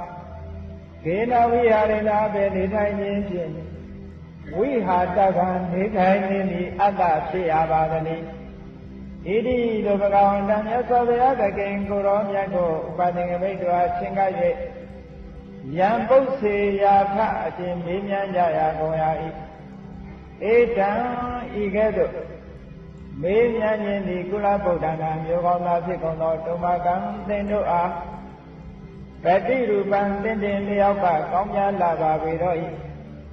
ကေနဝိဟာရေနာပဲနေထိုင်ခြင်းဖြင့်ဝိဟာတကံနေထိုင်ခြင်းသည်အတ္တဖြစ်ရပါသတည်းဣတိသောဘဂဝန္တမြတ်စွာဘုရားသခင်ကိုယ်တော်မြတ်ကိုဥပသင်္ကမိတ်တော်ချင်းက၍ယံပုစ္ဆေယာထအရှင်မေးမြန်းကြရကုန်ရ၏ဧတံဤကဲ့သို့မေးမြန်းခြင်းသည်ကုလဗုဒ္ဓနာမျိုးကောင်းသာဖြစ်ကုန်သောတုမကံသင်တို့အားပတိရူပံသင်တင်လျောက်ကကောင်းမြတ်လာပါပေတော့၏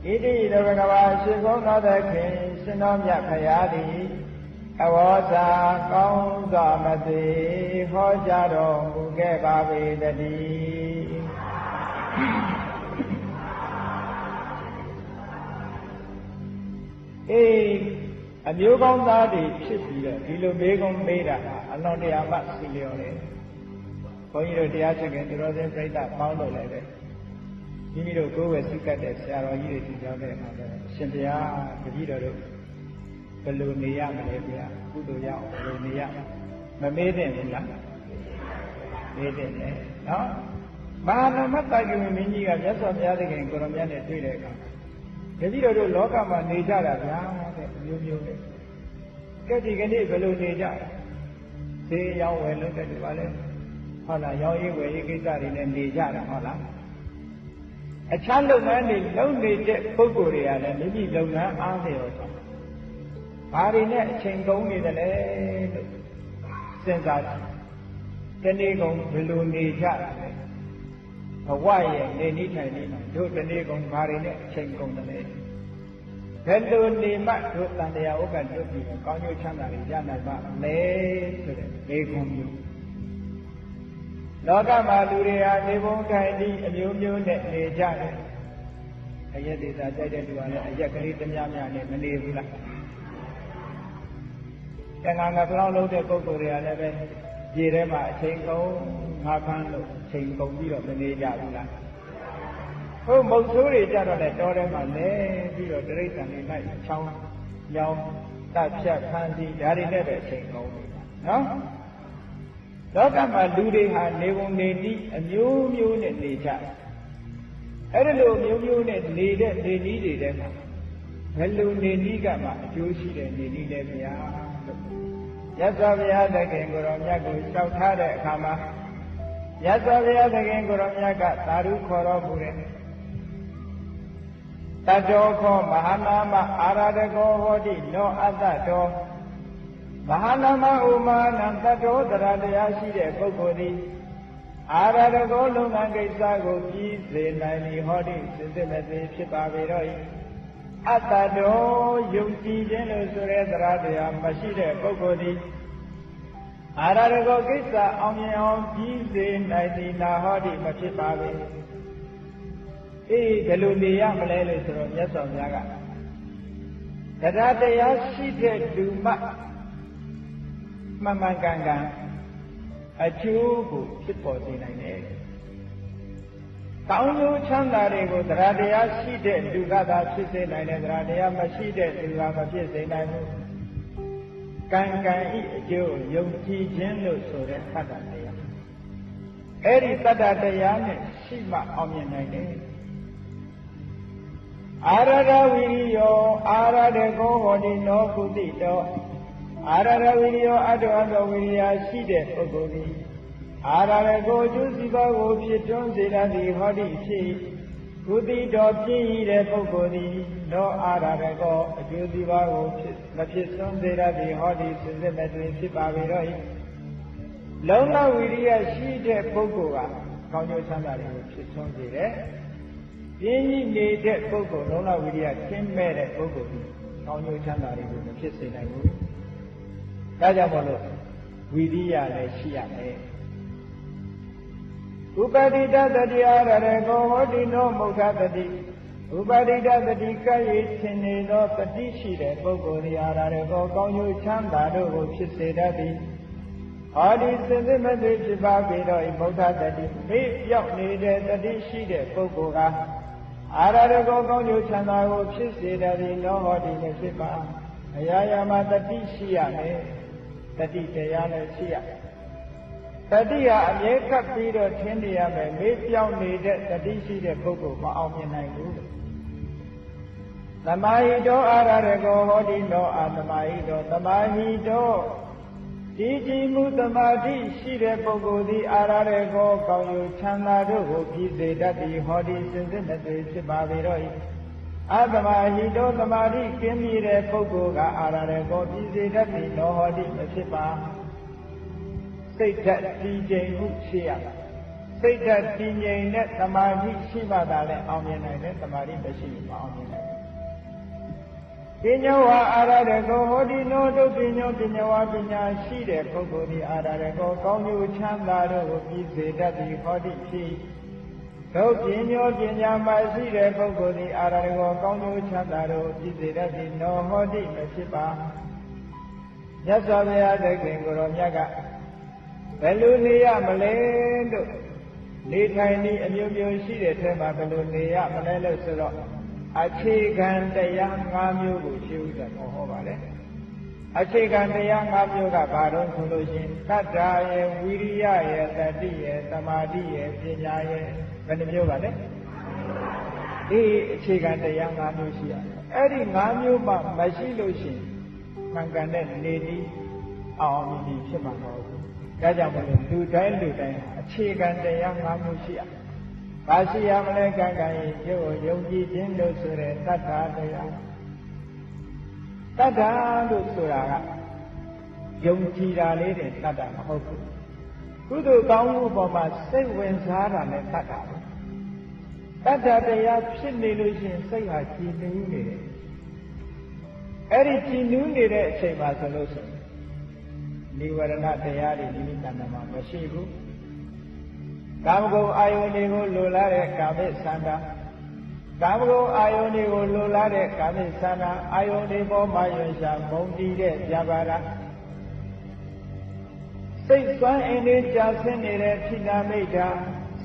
ဣတိသောဘဂဝါရှင်ဘုန်းတော်သခင်ရှင်တော်မြတ်ဖရာသည်အဝေါစာကောင်းစွာမသိဟောကြားတော်မူခဲ့ပါပေတည်းအေးအမျိုးကောင်းသားတွေဖြစ်ပြီးတော့ဒီလိုမေးခွန်းမေးတာအလွန်တရာမှစီလျော်တယ်ဘုန်းကြီးတို့တရားချစ်ခင်သူတော်စင်ပြိဿပေါင်းလို့လည်းပဲမိမိတို့ကိုယ်ဝယ်စိတ်ကတ်တဲ့ဆရာတော်ကြီးတွေဒီကြောင်းတဲ့အခါကျတော့ရှင်ဘုရားတပည့်တော်တို့ဘယ်လိုနေရမလဲဗျာကုသိုလ်ရအောင်ဘယ်လိုနေရမမေးသင့်ဘူးလားမေးသင့်တယ်နော်မဟာနာမတာဂဝေမင်းကြီးကမြတ်စွာဘုရားသခင်ကိုရောမြတ်နဲ့တွေ့တဲ့အခါတပည့်တော်တို့လောကမှာနေကြတာဗျာတဲ့အမျိုးမျိုးနဲ့ကဲဒီကနေ့ဘယ်လိုနေကြလဲဈေးရောင်းဝယ်လုပ်တဲ့ဒီပါလဲဟုတ်လားရောင်းရေးဝယ်ရေးကိစ္စတွေနဲ့နေကြတာဟုတ်လားအခြားလုပ်ငန်းတွေလုပ်နေတဲ့ပုဂ္ဂိုလ်တွေကလည်းမိမိလုပ်ငန်းအားလျော်စွာ ဘာတွေနဲ့အချိန်ကုန်နေတယ်လဲလို့စဉ်းစားကြည့်တနေ့ကုန်ဘယ်လိုနေကြလဲဘဝရဲ့နေနည်းထိုင်နည်းတို့တနေ့ကုန်ဘာတွေနဲ့အချိန်ကုန်တယ်လဲဘယ်လိုနေမှတို့တန်တရားဥက္ကဋ္ဌတို့ပြီးကောင်းကျိုးချမ်းသာတွေရနိုင်ပါလဲဆိုတဲ့နေကုန်မျိုးလောကမှာလူတွေဟာနေပုံထိုင်ပြီးအမျိုးမျိုးနဲ့နေကြတယ်အရက်ဒေသကြိုက်တဲ့လူကလည်းအရက်ကလေးတများများနဲ့မနေဘူးလားတန်ခါငါပြောင်းလို့တဲ့ပုဂ္ဂိုလ်တွေကလည်းပဲရေထဲမှာအချိန်ကုန်ငါးဖမ်းလို့အချိန်ကုန်ပြီးတော့မနေကြဘူးလားဟုတ်မုတ်ဆိုးတွေကြတော့လည်းတောထဲမှာလဲပြီးတော့တိရစ္ဆာန်တွေလိုက်ချောင်းရောင်းတပ်ဖြတ်ဖမ်းဆီးဒါတွေနဲ့ပဲအချိန်ကုန်နေတာနော်လောကမှာလူတွေဟာနေပုံနေနည်းအမျိုးမျိုးနဲ့နေကြအဲ့ဒီလိုမျိုးမျိုးနဲ့နေတဲ့နေနည်းတွေထဲမှာဘယ်လိုနေနည်းကမှအကျိုးရှိတဲ့နေနည်းလဲဗျာလို့ရသော်ဘုရားသခင်ကိုရောမြတ်ကိုလျှောက်ထားတဲ့အခါမှာရသော်ဘုရားသခင်ကိုရောမြတ်ကသာဓုခေါ်တော်မူတဲ့တတောခောမဟာနာမအာရဒကောဟောတိနောအတ္တတောမဟာနာမဥမာနံတတောတရားတရားရှိတဲ့ပုဂ္ဂိုလ်သည်အာရဒကောလုံငန်းကိစ္စကိုပြီးစေနိုင်သည်ဟောတိစစ်စစ်မသေးဖြစ်ပါပေတော့၏အတ္တတောယုံကြည်ခြင်းလို့ဆိုတဲ့တရားတရားမရှိတဲ့ပုဂ္ဂိုလ်သည်အာရဒကောကိစ္စအောင်မြင်အောင်ပြီးစေနိုင်သည်နာဟောတိမဖြစ်ပါပေအေးဘယ်လိုနေရမလဲလို့ဆိုတော့မြတ်စွာဘုရားကတရားတရားရှိတဲ့လူမှမှန်မှန်ကန်ကန်အကျိုးကိုဖြစ်ပေါ်စေနိုင်တယ်။ကောင်းကျိုးချမ်းသာတွေကိုတရားတရားရှိတဲ့လူကသာဖြစ်စေနိုင်တယ်တရားတရားမရှိတဲ့လူကမဖြစ်စေနိုင်ဘူး။ကံကံဤအကျိုးယုံကြည်ခြင်းလို့ဆိုတဲ့သတ္တတရား။အဲ့ဒီသတ္တတရားနဲ့ရှိမှအောင်မြင်နိုင်တယ်။အာရဒဝိရိယောအာရဒကောဟောတိနောကုတိတောအာရဒဝိရိယောအတ္တဝတ္တဝိရိယရှိတဲ့ပုဂ္ဂိုလ်သည်အာရဒကိုအကျိုးစီးပွားကိုဖြစ်ထွန်းစေတတ်သည်ဟောတိဖြစ်ကုတိတော်ပြည့်ရတဲ့ပုဂ္ဂိုလ်သည်နောအာရဒကိုအကျိုးစီးပွားကိုမဖြစ်ထွန်းစေတတ်သည်ဟောတိစစ်စစ်မဲ့တွင်ဖြစ်ပါပေတော့၏လုံလဝိရိယရှိတဲ့ပုဂ္ဂိုလ်ကကောင်းကျိုးချမ်းသာတွေကိုဖြစ်ထွန်းစေတယ်ပြင်းကြီးနေတဲ့ပုဂ္ဂိုလ်လုံလဝိရိယကျင်းမဲ့တဲ့ပုဂ္ဂိုလ်သည်ကောင်းကျိုးချမ်းသာတွေကိုမဖြစ်စေနိုင်ဘူးဒါကြောင့်မို့လို့ဝိရိယလည်းရှိရမယ်ဥပတိတတတိအာရရေကိုဟောတိနောမုဋ္ဌတတိဥပတိတတတိကဲ့ရဲ့ထင်နေသောတတိရှိတဲ့ပုဂ္ဂိုလ်သည်အာရရေကိုကောင်းကျိုးချမ်းသာတို့ကိုဖြစ်စေတတ်သည်ဟောဒီစင်စစ်မသိဖြစ်ပါပေတော့မုဋ္ဌတတိမေ့ပြောက်နေတဲ့တတိရှိတဲ့ပုဂ္ဂိုလ်ကအာရရေကိုကောင်းကျိုးချမ်းသာကိုဖြစ်စေတတ်သည်နောဟောဒီလည်းဖြစ်ပါအရာရာမှာတတိရှိရမယ်တတိတရားလည်းရှိရတတိဟာအမြဲကပ်ပြီးတော့ထင်းနေရမယ်မေးပြောင်းနေတဲ့တတိရှိတဲ့ပုဂ္ဂိုလ်မအောင်မြင်နိုင်ဘူးသမာဟိတောအာရရကောဟောတိနောအာသမာဟိတောသမာဟိတောဒီကြည်မှုသမာဓိရှိတဲ့ပုဂ္ဂိုလ်သည်အာရရကောကောင်းယူချမ်းသာတို့ကိုပြီးစေတတ်သည်ဟောဒီစင်စစ်မသွေဖြစ်ပါပေတော့၏အသမာဟိတောသမာဓိကင်းမြဲတဲ့ပုဂ္ဂိုလ်ကအာရရေကိုပြည်စေတတ်ပြီးနောဟောတိမဖြစ်ပါစိတ်ဓာတ်တည်ငြိမ်မှုရှိရစိတ်ဓာတ်တည်ငြိမ်တဲ့သမာဓိရှိမှသာလဲအောင်မြင်နိုင်တယ်သမာဓိမရှိရင်မအောင်မြင်နိုင်ဘူးပညာဝါအာရရေကိုဟောတိနောတို့ပညာပညာဝါပညာရှိတဲ့ပုဂ္ဂိုလ်ဒီအာရရေကိုကောင်းကျိုးချမ်းသာတို့ကိုပြည်စေတတ်ပြီးဟောတိဖြစ်တို့ပညာပညာမရှိတဲ့ပုဂ္ဂိုလ်သည်အာရဏေကိုကောင်းကျိုးချမ်းသာတို့ပြည့်စုံတတ်သည်နောဟောတိမဖြစ်ပါမြတ်စွာဘုရားသခင်ကိုရောမြတ်ကဘယ်လိုနေရမလဲလို့နေထိုင်နည်းအမျိုးမျိုးရှိတဲ့ထဲမှာဘယ်လိုနေရမလဲလို့ဆိုတော့အခြေခံတရား၅မျိုးကိုရှင်းဥစွာဟောပါတယ်အခြေခံတရား၅မျိုးကဘာလို့ဆိုလို့ရှိရင်သတ္တာရဲ့ဝိရိယရဲ့တတိရဲ့သမာဓိရဲ့ပညာရဲ့ဘယ်နှမျိုးပါလဲဒီအခြေခံတရား၅မျိုးရှိရတယ်အဲ့ဒီ၅မျိုးမှမရှိလို့ရှိရင်မှန်ကန်တဲ့နေနည်းအောင်မြင်ဖြစ်မှာမဟုတ်ဘူးဒါကြောင့်မလို့လူတိုင်းအခြေခံတရား၅မျိုးရှိရတယ်ဘာရှိရမလဲကံကံရဲ့ရုပ်ယုံကြည်ခြင်းလို့ဆိုတဲ့သတ္တာတရား တတ္တာလို့ဆိုတာကယုံကြည်တာလေးတဲ့တတ္တာမဟုတ်ဘူးကုသိုလ်ကောင်းမှုပေါ်မှာစိတ်ဝင်စားတာနဲ့တတ္တာပဲတတ္တာတရားဖြစ်နေလို့ရှိရင်စိတ်ဟာကြည်နူးနေတယ်အဲ့ဒီကြည်နူးနေတဲ့အချိန်မှာဆိုလို့ရှိရင်နိဝရဏတရားတွေမိမိတဏ္ဍာမှာမရှိဘူးကာမဂုဏ်အာယုန်တွေကိုလိုလားတဲ့ကာမိသန္တာကာမဂုဏ်အာယုန်တွေကိုလိုလားတဲ့ကာမိသန္တာအာယုန်တွေပေါ်မှာရွှင်ရှားမုန်းတီးတဲ့ပြပါလားစိတ်သွမ်းအင်းလေးကြာဆင်းနေတဲ့ထိနာမိတ်တာ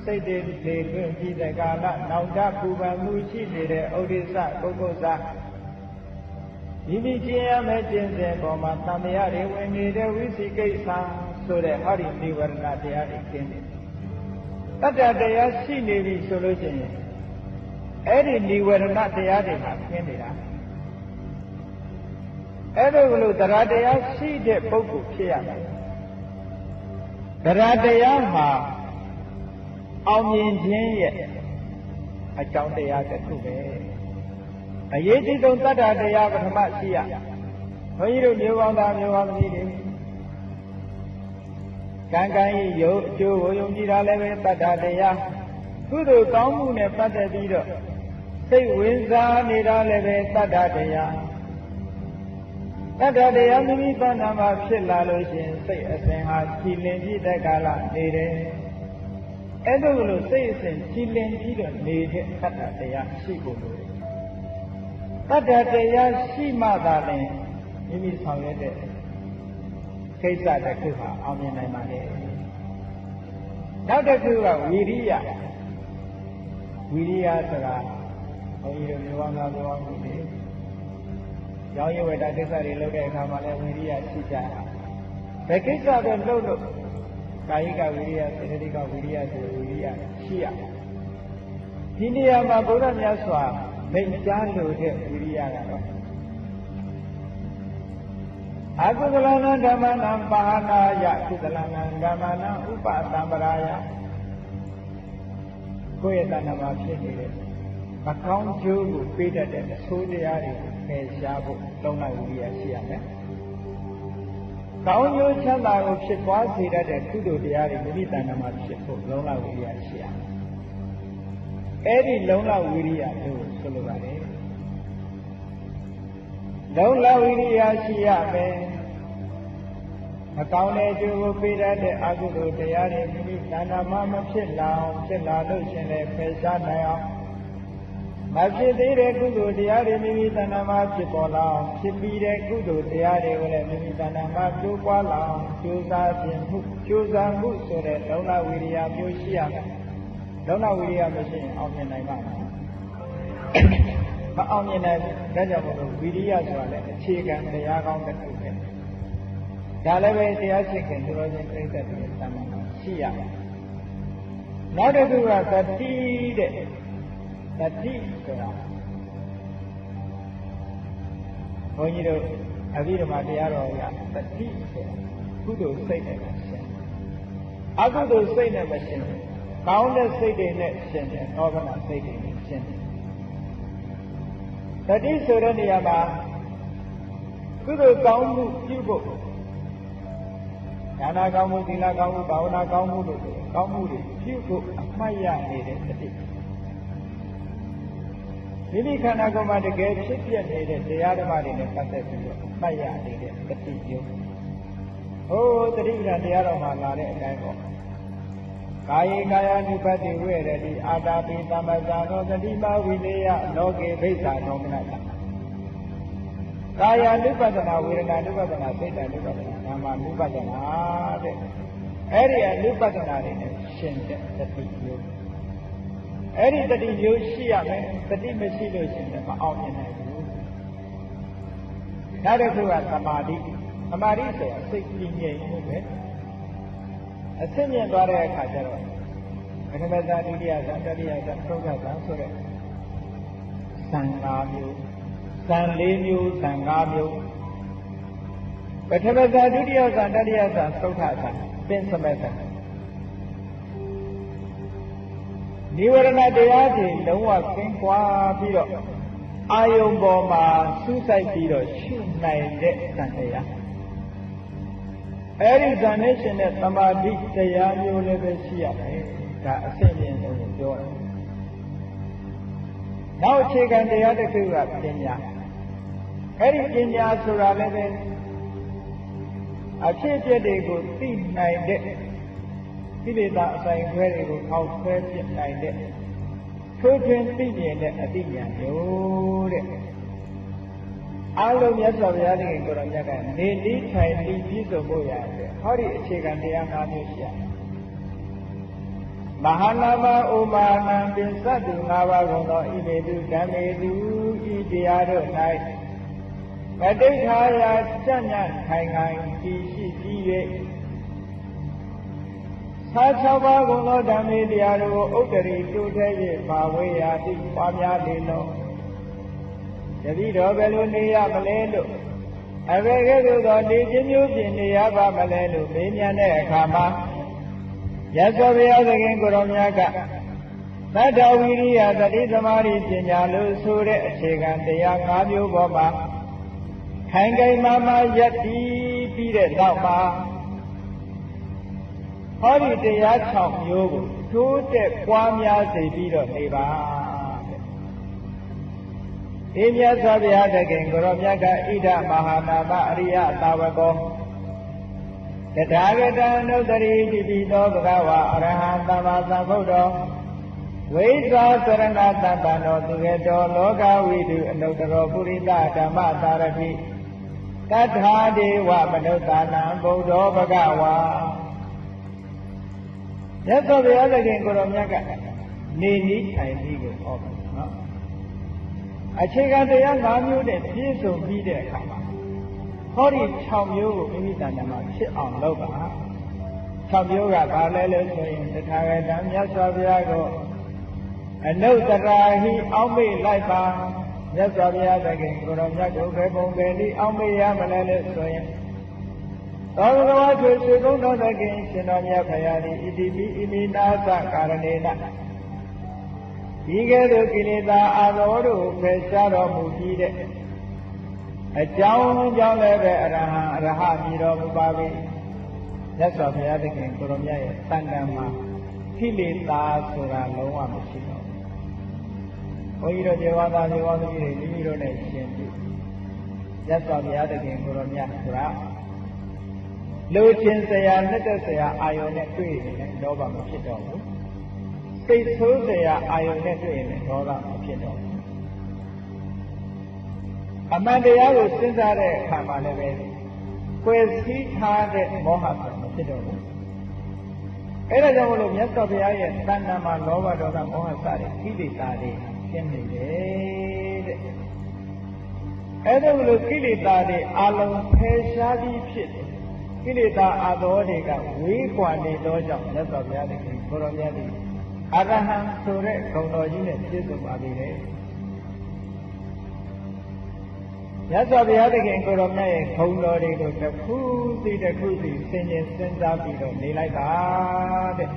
စိတ်တွေလေတွင်ပြီးတဲ့ကာလနောင်တပူပန်မှုရှိနေတဲ့ဥဒိစ္စပုဂ္ဂိုလ်စာမိမိကျင့်ရမယ့်ကျင့်စဉ်ပေါ်မှာသံဃာတွေဝင်နေတဲ့ဝိသိကိစ္စဆိုတဲ့ဟောဒီနိဝရဏတရားတွေကျင့်တယ်တတ္တတရားရှိနေပြီဆိုလို့ရှိရင်အဲ့ဒီနိဝရဏတရားတွေမှာကျင့်နေတာအဲ့ဒါကလို့တရားတရားရှိတဲ့ပုဂ္ဂိုလ်ဖြစ်ရမယ်တရားတရားမှာအောင်မြင်ခြင်းရဲ့အကြောင်းတရားတစ်ခုပဲအရေးကြီးဆုံးတတ္တတရားပထမရှိရဘုန်းကြီးတို့မျိုးကောင်းသားမျိုးကောင်းသမီးတွေကံကံဤယုတ်အကျိုးကိုယုံကြည်တာလည်းပဲတတ္တတရားကုသိုလ်ကောင်းမှုနဲ့ပတ်သက်ပြီးတော့စိတ်ဝင်စားနေတာလည်းပဲတတ္တတရားတတ္တတရားမိမိတဏ္ဍာမှာဖြစ်လာလို့ရှိရင်စိတ်အစဉ်ဟာကြည်လင်ပြီးတဲ့ကာလနေတယ်အဲ့ဒါကိုလို့စိတ်အစဉ်ကြည်လင်ပြီးတော့နေတဲ့တတ္တတရားရှိဖို့လိုတယ်တတ္တတရားရှိမှသာလျှင်မိမိဆောင်ရွက်တဲ့ကိစ္စတစ်ခုဟာအောင်မြင်နိုင်ပါလေနောက်တစ်ခုကဝီရိယဆိုတာဘုန်းကြီးတို့မျိုးကောင်းသားမျိုးကောင်းမှုတွေရောင်းရဝတ္တကိစ္စတွေလုပ်တဲ့အခါမှာလည်းဝီရိယရှိကြဘယ်ကိစ္စပဲလုပ်လို့ကာယကဝီရိယစေတသိက်ကဝီရိယဆိုဝီရိယရှိရဒီနေရာမှာဘုရားမြတ်စွာမိန့်ကြားလို့တဲ့ဝိရိယကတော့အကုသလနာဓမ္မနာပါဏာယကုသလနာဓမ္မနာဥပသံပရာယကိုယ့်ရဲ့တဏ္ဍာမှာဖြစ်နေတဲ့မကောင်းကျိုးကိုပေးတတ်တဲ့အဆိုးတရားတွေကိုဖယ်ရှားဖို့လုံလဝိရိယရှိရမယ်။ကောင်းကျိုးချမ်းသာကိုဖြစ်ပွားစေတတ်တဲ့ကုသိုလ်တရားတွေမိမိတဏ္ဍာမှာဖြစ်ဖို့လုံလဝိရိယရှိရမယ်။အဲ့ဒီလုံလဝိရိယကိုဆိုလိုပါတယ်။လုံလဝိရိယရှိရမယ်။မကောင်းတဲ့အကျိုးကိုပေးတတ်တဲ့အကုသိုလ်တရားတွေမိမိတဏ္ဍာမှာမဖြစ်လာအောင်ဖြစ်လာလို့ရှင်လည်းဖယ်ရှားနိုင်အောင်မဖြစ်သေးတဲ့ကုသိုလ်တရားတွေမိမိတဏ္ဍာမှာဖြစ်ပေါ်လာအောင်ဖြစ်ပြီးတဲ့ကုသိုလ်တရားတွေကိုလည်းမိမိတဏ္ဍာမှာကျိုးပွားလာအောင်ကြိုးစားခြင်းမှုကြိုးစားမှုဆိုတဲ့လုံလဝိရိယမျိုးရှိရမယ်။လုံလဝိရိယမရှိရင်အောင်မြင်နိုင်ပါ့မလား။မအောင်မြင်နိုင်ဘူး။ဒါကြောင့်မို့လို့ဝိရိယဆိုတာလည်းအခြေခံတရားကောင်းတစ်ခုပဲ။ဒါလည်းပဲတရားရှိခင်သူတော်ချင်းပြိဿတွေတဏ္ဍာမှာရှိရမယ်။နောက်တစ်ခုကသတိတဲ့တတိဆိုတာဘုန်းကြီးတို့အဘိဓမ္မာတရားတော်ကတတိဆိုတာကုသိုလ်စိတ်နဲ့ရှင်အကုသိုလ်စိတ်နဲ့မရှင်ကောင်းတဲ့စိတ်တွေနဲ့ရှင်တယ်သောဗနာစိတ်တွေနဲ့ရှင်တယ်တတိဆိုတဲ့နေရာမှာကုသိုလ်ကောင်းမှုပြုဖို့ဒါနကောင်းမှုသီလကောင်းမှုဘာဝနာကောင်းမှုတို့ကောင်းမှုတွေပြုဖို့အမှတ်ရနေတဲ့တတိမိမိခန္ဓာကိုယ်မှာတကယ်ဖြစ်ပြနေတဲ့တရားဓမ္မတွေနဲ့ပတ်သက်ပြီးတော့မှတ်ရနေတဲ့တတိယဟိုတတိပ္ပံတရားတော်မှာလာတဲ့အတိုင်းပေါ့ကာယေကာယ ानु ပတ္တိဝေရတိအာတာပိသမ္ပဇာနောတတိမဝိလေယလောကေဘိစ္ဆာနောမနတကာယ ानु ပတ္တနာဝေဒနာ ानु ပတ္တနာစိတ် ानु ပတ္တနာနာမ ानु ပတ္တနာတဲ့အဲ့ဒီ ानु ပတ္တနာတွေနဲ့ရှင်တဲ့တတိယအဲ့ဒီတတိမျိုးရှိရမယ်တတိမရှိလို့ရှိရင်မအောင်မြင်နိုင်ဘူးနောက်တစ်ခုကသမာဓိဆိုတာစိတ်ကြည်ငြိမ်မှုပဲအစစ်မြင်သွားတဲ့အခါကျတော့ပထမဇာဒုတိယဇာတတိယဇာသုတ်ဇာဆိုတဲ့ဇန်၅မျိုးဇန်၄မျိုးဇန်၅မျိုးပထမဇာဒုတိယဇာတတိယဇာသုတ်ဇာပင်စမဲ့ဇာနိဝရဏတရားတွေလုံးဝကင်းကွာပြီးတော့ အာယုံပေါ်မှာစူးစိုက်ပြီးတော့ရှုနိုင်တဲ့သံတရားအဲ့ဒီဇာနဲ့ရှင်တဲ့သမာဓိတရားမျိုးလည်းပဲရှိရတယ်ဒါအစစ်အင်းဆုံးပြောတယ်နောက်အခြေခံတရားတစ်ခုကပညာအဲ့ဒီပညာဆိုတာလည်းပဲအဖြစ်အပျက်တွေကိုသိနိုင်တဲ့ကိလေသာအဆိုင်ခွဲတွေကိုအောက်ဆွဲပြစ်နိုင်တဲ့ထိုးထွင်းသိမြင်တဲ့အသိဉာဏ်မျိုးတဲ့အားလုံးမြတ်စွာဘုရားသခင်ကိုယ်တော်မြတ်ကနေတိထိုင်ပြီးပြည့်စုံဖို့ရတယ်ဟောဒီအခြေခံတရား၅မျိုးရှိရတယ်မဟာနာမဥမာနံပင်စတ္တု၅ပါးကုန်သောဣမေတုဓမ္မေတုဤတရားတို့၌မတိဋ္ဌာယစဉ္ညာခိုင်ခိုင်ကြည်ရှိကြည်၍သာ၆ပါးကုန်သောဓမ္မေတရားတို့ကိုဥတ္တရိတိုးထဲ၍ပါဝေရာတိပွားများလေလုံးတတိတော်ဘယ်လိုနေရမလဲလို့အဘယ်ကဲ့သို့သောနေခြင်းမျိုးဖြင့်နေရပါမလဲလို့မေးမြန်းတဲ့အခါမှာမြတ်စွာဘုရားသခင်ကိုယ်တော်မြတ်ကသတ္တဝိရိယသတိသမာဓိပညာလို့ဆိုတဲ့အခြေခံတရား၅မျိုးပေါ်မှာခိုင်ခိုင်မာမာယက်ပြီးတဲ့နောက်မှာဟောဒီတရား6မျိုးကိုတိုးတက်ပွားများစေပြီးတော့နေပါတဲ့ဒီမြတ်စွာဘုရားသခင်ကိုယ်တော်မြတ်ကဣဒမဟာနာမအရိယသာဝကောတထာဂတံနုတ္တရိတိပိသောဘဂဝါအရဟံသမ္မာသမ္ဗုဒ္ဓောဝိဇာစရဏတပ္ပံသောသူကေတောလောကဝိတုအနုတ္တရောပုရိသဓမ္မသာရတိတထာဒေဝမနုဿာနံဗုဒ္ဓောဘဂဝါမြတ်စွာဘုရားသခင်ကိုယ်တော်မြတ်ကနေနည်းထိုင်နည်းကိုဟောတယ်နော်အခြေခံတရား၅မျိုးနဲ့ပြည့်စုံပြီးတဲ့အခါမှာဟောဒီ6မျိုးကိုမိမိတဏ္ဍာမှာဖြစ်အောင်လုပ်ပါ6မျိုးကဘာလဲလို့ဆိုရင်တထာဂတံမြတ်စွာဘုရားကိုအနုတ္တရာဟိအောက်မေ့လိုက်ပါမြတ်စွာဘုရားသခင်ကိုယ်တော်မြတ်ကိုဘယ်ပုံပဲဒီအောက်မေ့ရမလဲလို့ဆိုရင်သောဘဂဝါထွေဆွေကုန်းတော်သခင်ရှင်တော်မြတ်ဖရာသည်ဣတိပိဣမိနာသကာရဏေနဒီကဲ့သို့ကိလေသာအာသောတို့ဖယ်ရှားတော်မူပြီးတဲ့အကြောင်းကြောင့်လည်းပဲအရဟံအရဟမြည်တော်မူပါ၏မြတ်စွာဘုရားသခင်ကိုယ်တော်မြတ်ရဲ့တန်တန်မှာကိလေသာဆိုတာလုံးဝမရှိတော့ဘူးဘုန်းကြီးတို့ဇေဝသားဇေဝသမီးတွေမိမိတို့နဲ့ရှင်ပြီးမြတ်စွာဘုရားသခင်ကိုယ်တော်မြတ်ဆိုတာလူချင်းစရာနှစ်သက်စရာအာယုန်နဲ့တွေ့ရင်လောဘမဖြစ်တော့ဘူးစိတ်ဆိုးစရာအာယုန်နဲ့တွေ့ရင်ဒေါသမဖြစ်တော့ဘူးအမှန်တရားကိုစဉ်းစားတဲ့အခါမှာလည်းပဲကွယ်စည်းထားတဲ့မောဟဆိုမဖြစ်တော့ဘူးအဲဒါကြောင့်မလို့မြတ်စွာဘုရားရဲ့တဏ္ဍာမှာလောဘဒေါသမောဟစတဲ့ကိလေသာတွေရှင်းနေတယ်တဲ့အဲဒါမလို့ကိလေသာတွေအလုံးဖယ်ရှားပြီးဖြစ်တယ်ကိလေသာအသောတွေကဝေးကွာနေသောကြောင့်မြတ်စွာဘုရားသခင်ကိုယ်တော်မြတ်သည်အရဟံဆိုတဲ့ဂုဏ်တော်ကြီးနဲ့ပြည့်စုံပါပြီလေမြတ်စွာဘုရားသခင်ကိုယ်တော်မြတ်ရဲ့ဂုဏ်တော်တွေကိုတစ်ခုစီတစ်ခုစီဆင်ခြင်စဉ်းစားပြီးတော့နေလိုက်ပါတဲ့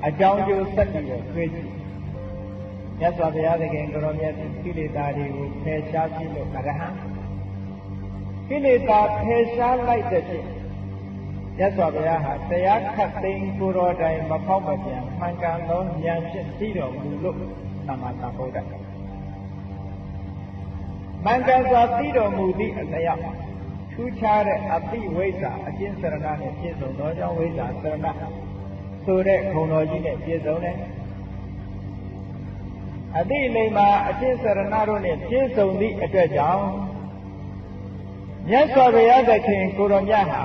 အကြောင်းကျိုးဆက်ပြီးတော့တွေ့ကြည့်မြတ်စွာဘုရားသခင်ကိုယ်တော်မြတ်ကိလေသာတွေကိုဖယ်ရှားပြီးလို့အရဟံကိလေသာဖယ်ရှားလိုက်တဲ့ဖြင့်မြတ်စွာဘုရားဟာတရားခတ်သိမ်းကိုယ်တော်တိုင်မဖောက်မပြန်မှန်ကန်သောဉာဏ်ဖြင့်သိတော်မူလို့သမ္မာသမ္ဗုဒ္ဓမှန်ကန်စွာသိတော်မူသည့်အလျောက်ထူးခြားတဲ့အသိဝိဇ္ဇာအကျဉ်းစရဏနဲ့ပြည့်စုံသောကြောင့်ဝိဇ္ဇာစရဏဆိုတဲ့ဂုဏ်တော်ကြီးနဲ့ပြည့်စုံတယ်အသိလိမ္မာအကျဉ်းစရဏတို့နဲ့ပြည့်စုံသည့်အတွက်ကြောင့်မြတ်စွာဘုရားသခင်ကိုယ်တော်မြတ်ဟာ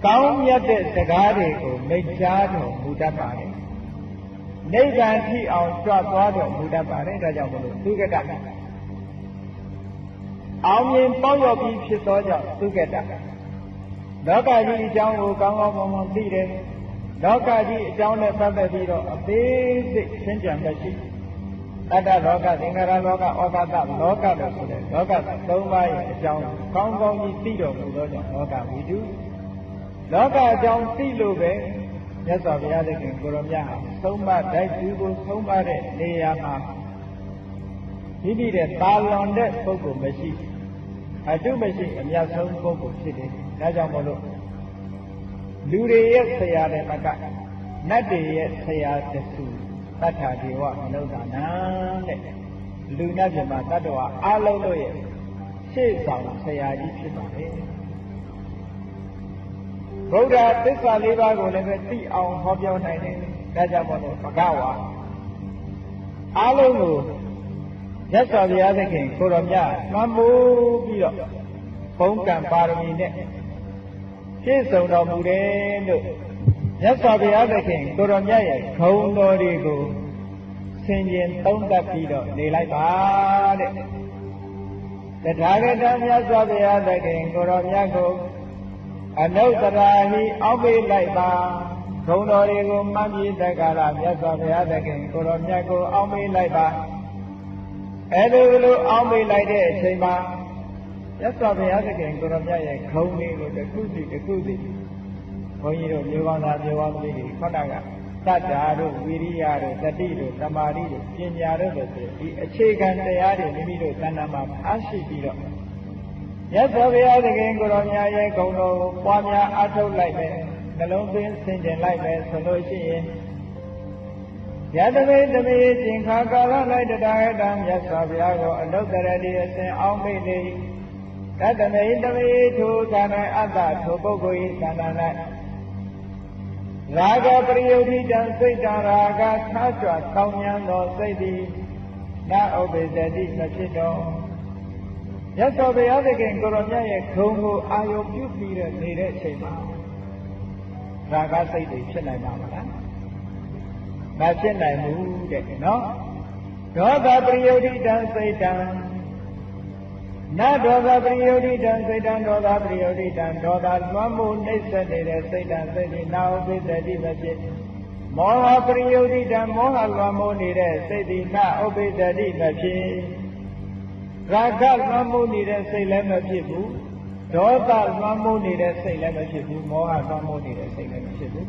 ကောင်းမြတ်တဲ့စကားတွေကိုမိန့်ကြားတော်မူတတ်ပါတယ်။နိဗ္ဗာန်ထိအောင်ကြွသွားတော်မူတတ်ပါတယ်။ဒါကြောင့်မလို့သုကတအောင်မြင်ပေါက်ရောက်ပြီးဖြစ်သောကြောင့်သုကတလောကကြီးအကြောင်းကိုကောင်းကောင်းမွန်မွန်သိတယ်။လောကကြီးအကြောင်းနဲ့ပတ်သက်ပြီးတော့အသေးစိတ်ရှင်းကြံမရှိတတ္တလောကသင်္ခါရလောကဩကာသလောကလို့ဆိုတဲ့လောကသုံးပါးရဲ့အကြောင်းကောင်းကောင်းကြီးသိတော်မူသောကြောင့်လောကဝိတုလောကအကြောင်းသိလို့ပဲ မြတ်စွာဘုရားသခင်ကိုရောမြတ်ဟာဆုံးမတိုက်သူကိုဆုံးမတဲ့နေရာမှာမိမိတဲ့တာလွန်တဲ့ပုဂ္ဂိုလ်မရှိအတုမရှိအမြတ်ဆုံးပုဂ္ဂိုလ်ဖြစ်တယ်။ဒါကြောင့်မို့လို့လူတွေရဲ့ဆရာတွေမကနတ်တွေရဲ့ဆရာတဆူတတ္ထာဒေဝမနုဿာနံတဲ့လူနတ်ပြမတတ္တဝါအလုံးတို့ရဲ့ရှေ့ဆောင်ဆရာကြီးဖြစ်ပါတယ်။ဗုဒ္ဓသစ္စာလေးပါးကိုလည်းပဲသိအောင်ဟောပြောနိုင်တယ်။ဒါကြောင့်မို့လို့ဘဂဝါအလုံးကိုမြတ်စွာဘုရားသခင်ကိုရောမြတ်လွှမ်းမိုးပြီးတော့ဘုံကံပါရမီနဲ့ပြည့်စုံတော်မူတယ်လို့မြတ်စွာဘုရားသခင်ကိုရောမြတ်ရဲ့ဂုဏ်တော်တွေကိုဆင်ခြင်သုံးသပ်ပြီးတော့နေလိုက်ပါတဲ့တထာဂတမြတ်စွာဘုရားသခင်ကိုရောမြတ်ကိုအနုတ္တရာဟိအောက်ပေးလိုက်ပါဂုဏ်တော်တွေကိုမှန်ပြီးတက္ကရာမြတ်စွာဘုရားသခင်ကိုရောမြတ်ကိုအောက်ပေးလိုက်ပါအဲ့လိုအောက်ပေးလိုက်တဲ့အချိန်မှာမြတ်စွာဘုရားသခင်ကိုရောမြတ်ရဲ့ဂုဏ်တွေကိုတစ်ခုစီတစ်ခုစီဘုန်းကြီးတို့မျိုးကောင်းသားမျိုးကောင်းသမီးတွေခေါင်းကတတ္တာတို့ဝိရိယတို့တတိတို့သမာဓိတို့ပညာတို့ဆိုဒီအခြေခံတရားတွေမိမိတို့သဏ္ဍာန်မှာအားရှိပြီးတော့မြတ်စွာဘုရားသခင်ကိုရောမြတ်ရဲ့ဂုဏ်တော်ကိုပွားများအားထုတ်လိုက်မယ်နှလုံးသွင်းဆင်ခြင်လိုက်မယ်ဆိုလို့ရှိရင်ယတမေတမေသင်္ခါကာလ၌တထာဂတမြတ်စွာဘုရားကိုအနုတ္တရတိအစဉ်အောင်မိလေတတမေတမေထိုသာ၌အတ္တထိုပုဂ္ဂိုလ်၏သဏ္ဍာန်၌ရာဂပရိယုဒ္ဓိတံစိတ်တံရာဂခါကြွတောင်းဉာဏ်သောစိတ်သည်နာဥပ္ပဇ္ဇတိမဖြစ်တော့မြတ်စွာဘုရားသခင်ကိုရောမြတ်ရဲ့ဂုဏ်ကိုအာယုပြုပြီးတော့နေတဲ့အချိန်မှာရာဂစိတ်တွေဖြစ်နိုင်ပါမလားမဖြစ်နိုင်ဘူးတဲ့နော်ဒေါသပရိယုဒ္ဓိတံစိတ်တံနဒေါသပရိယုဒ္ဓိတံစိတ်တံဒေါသပရိယုဒ္ဓိတံဒေါသလွှမ်းမိုးနှိမ့်ဆက်နေတဲ့စိတ်တံစိတ်ဒီနာဥပ္ပဇ္ဇတိမဖြစ်မောဟပရိယုဒ္ဓိတံမောဟလွှမ်းမိုးနေတဲ့စိတ်ဒီနာဥပ္ပဇ္ဇတိမဖြစ်ရာဂလွှမ်းမိုးနေတဲ့စိတ်လည်းမဖြစ်ဘူးဒေါသလွှမ်းမိုးနေတဲ့စိတ်လည်းမဖြစ်ဘူးမောဟလွှမ်းမိုးနေတဲ့စိတ်လည်းမဖြစ်ဘူး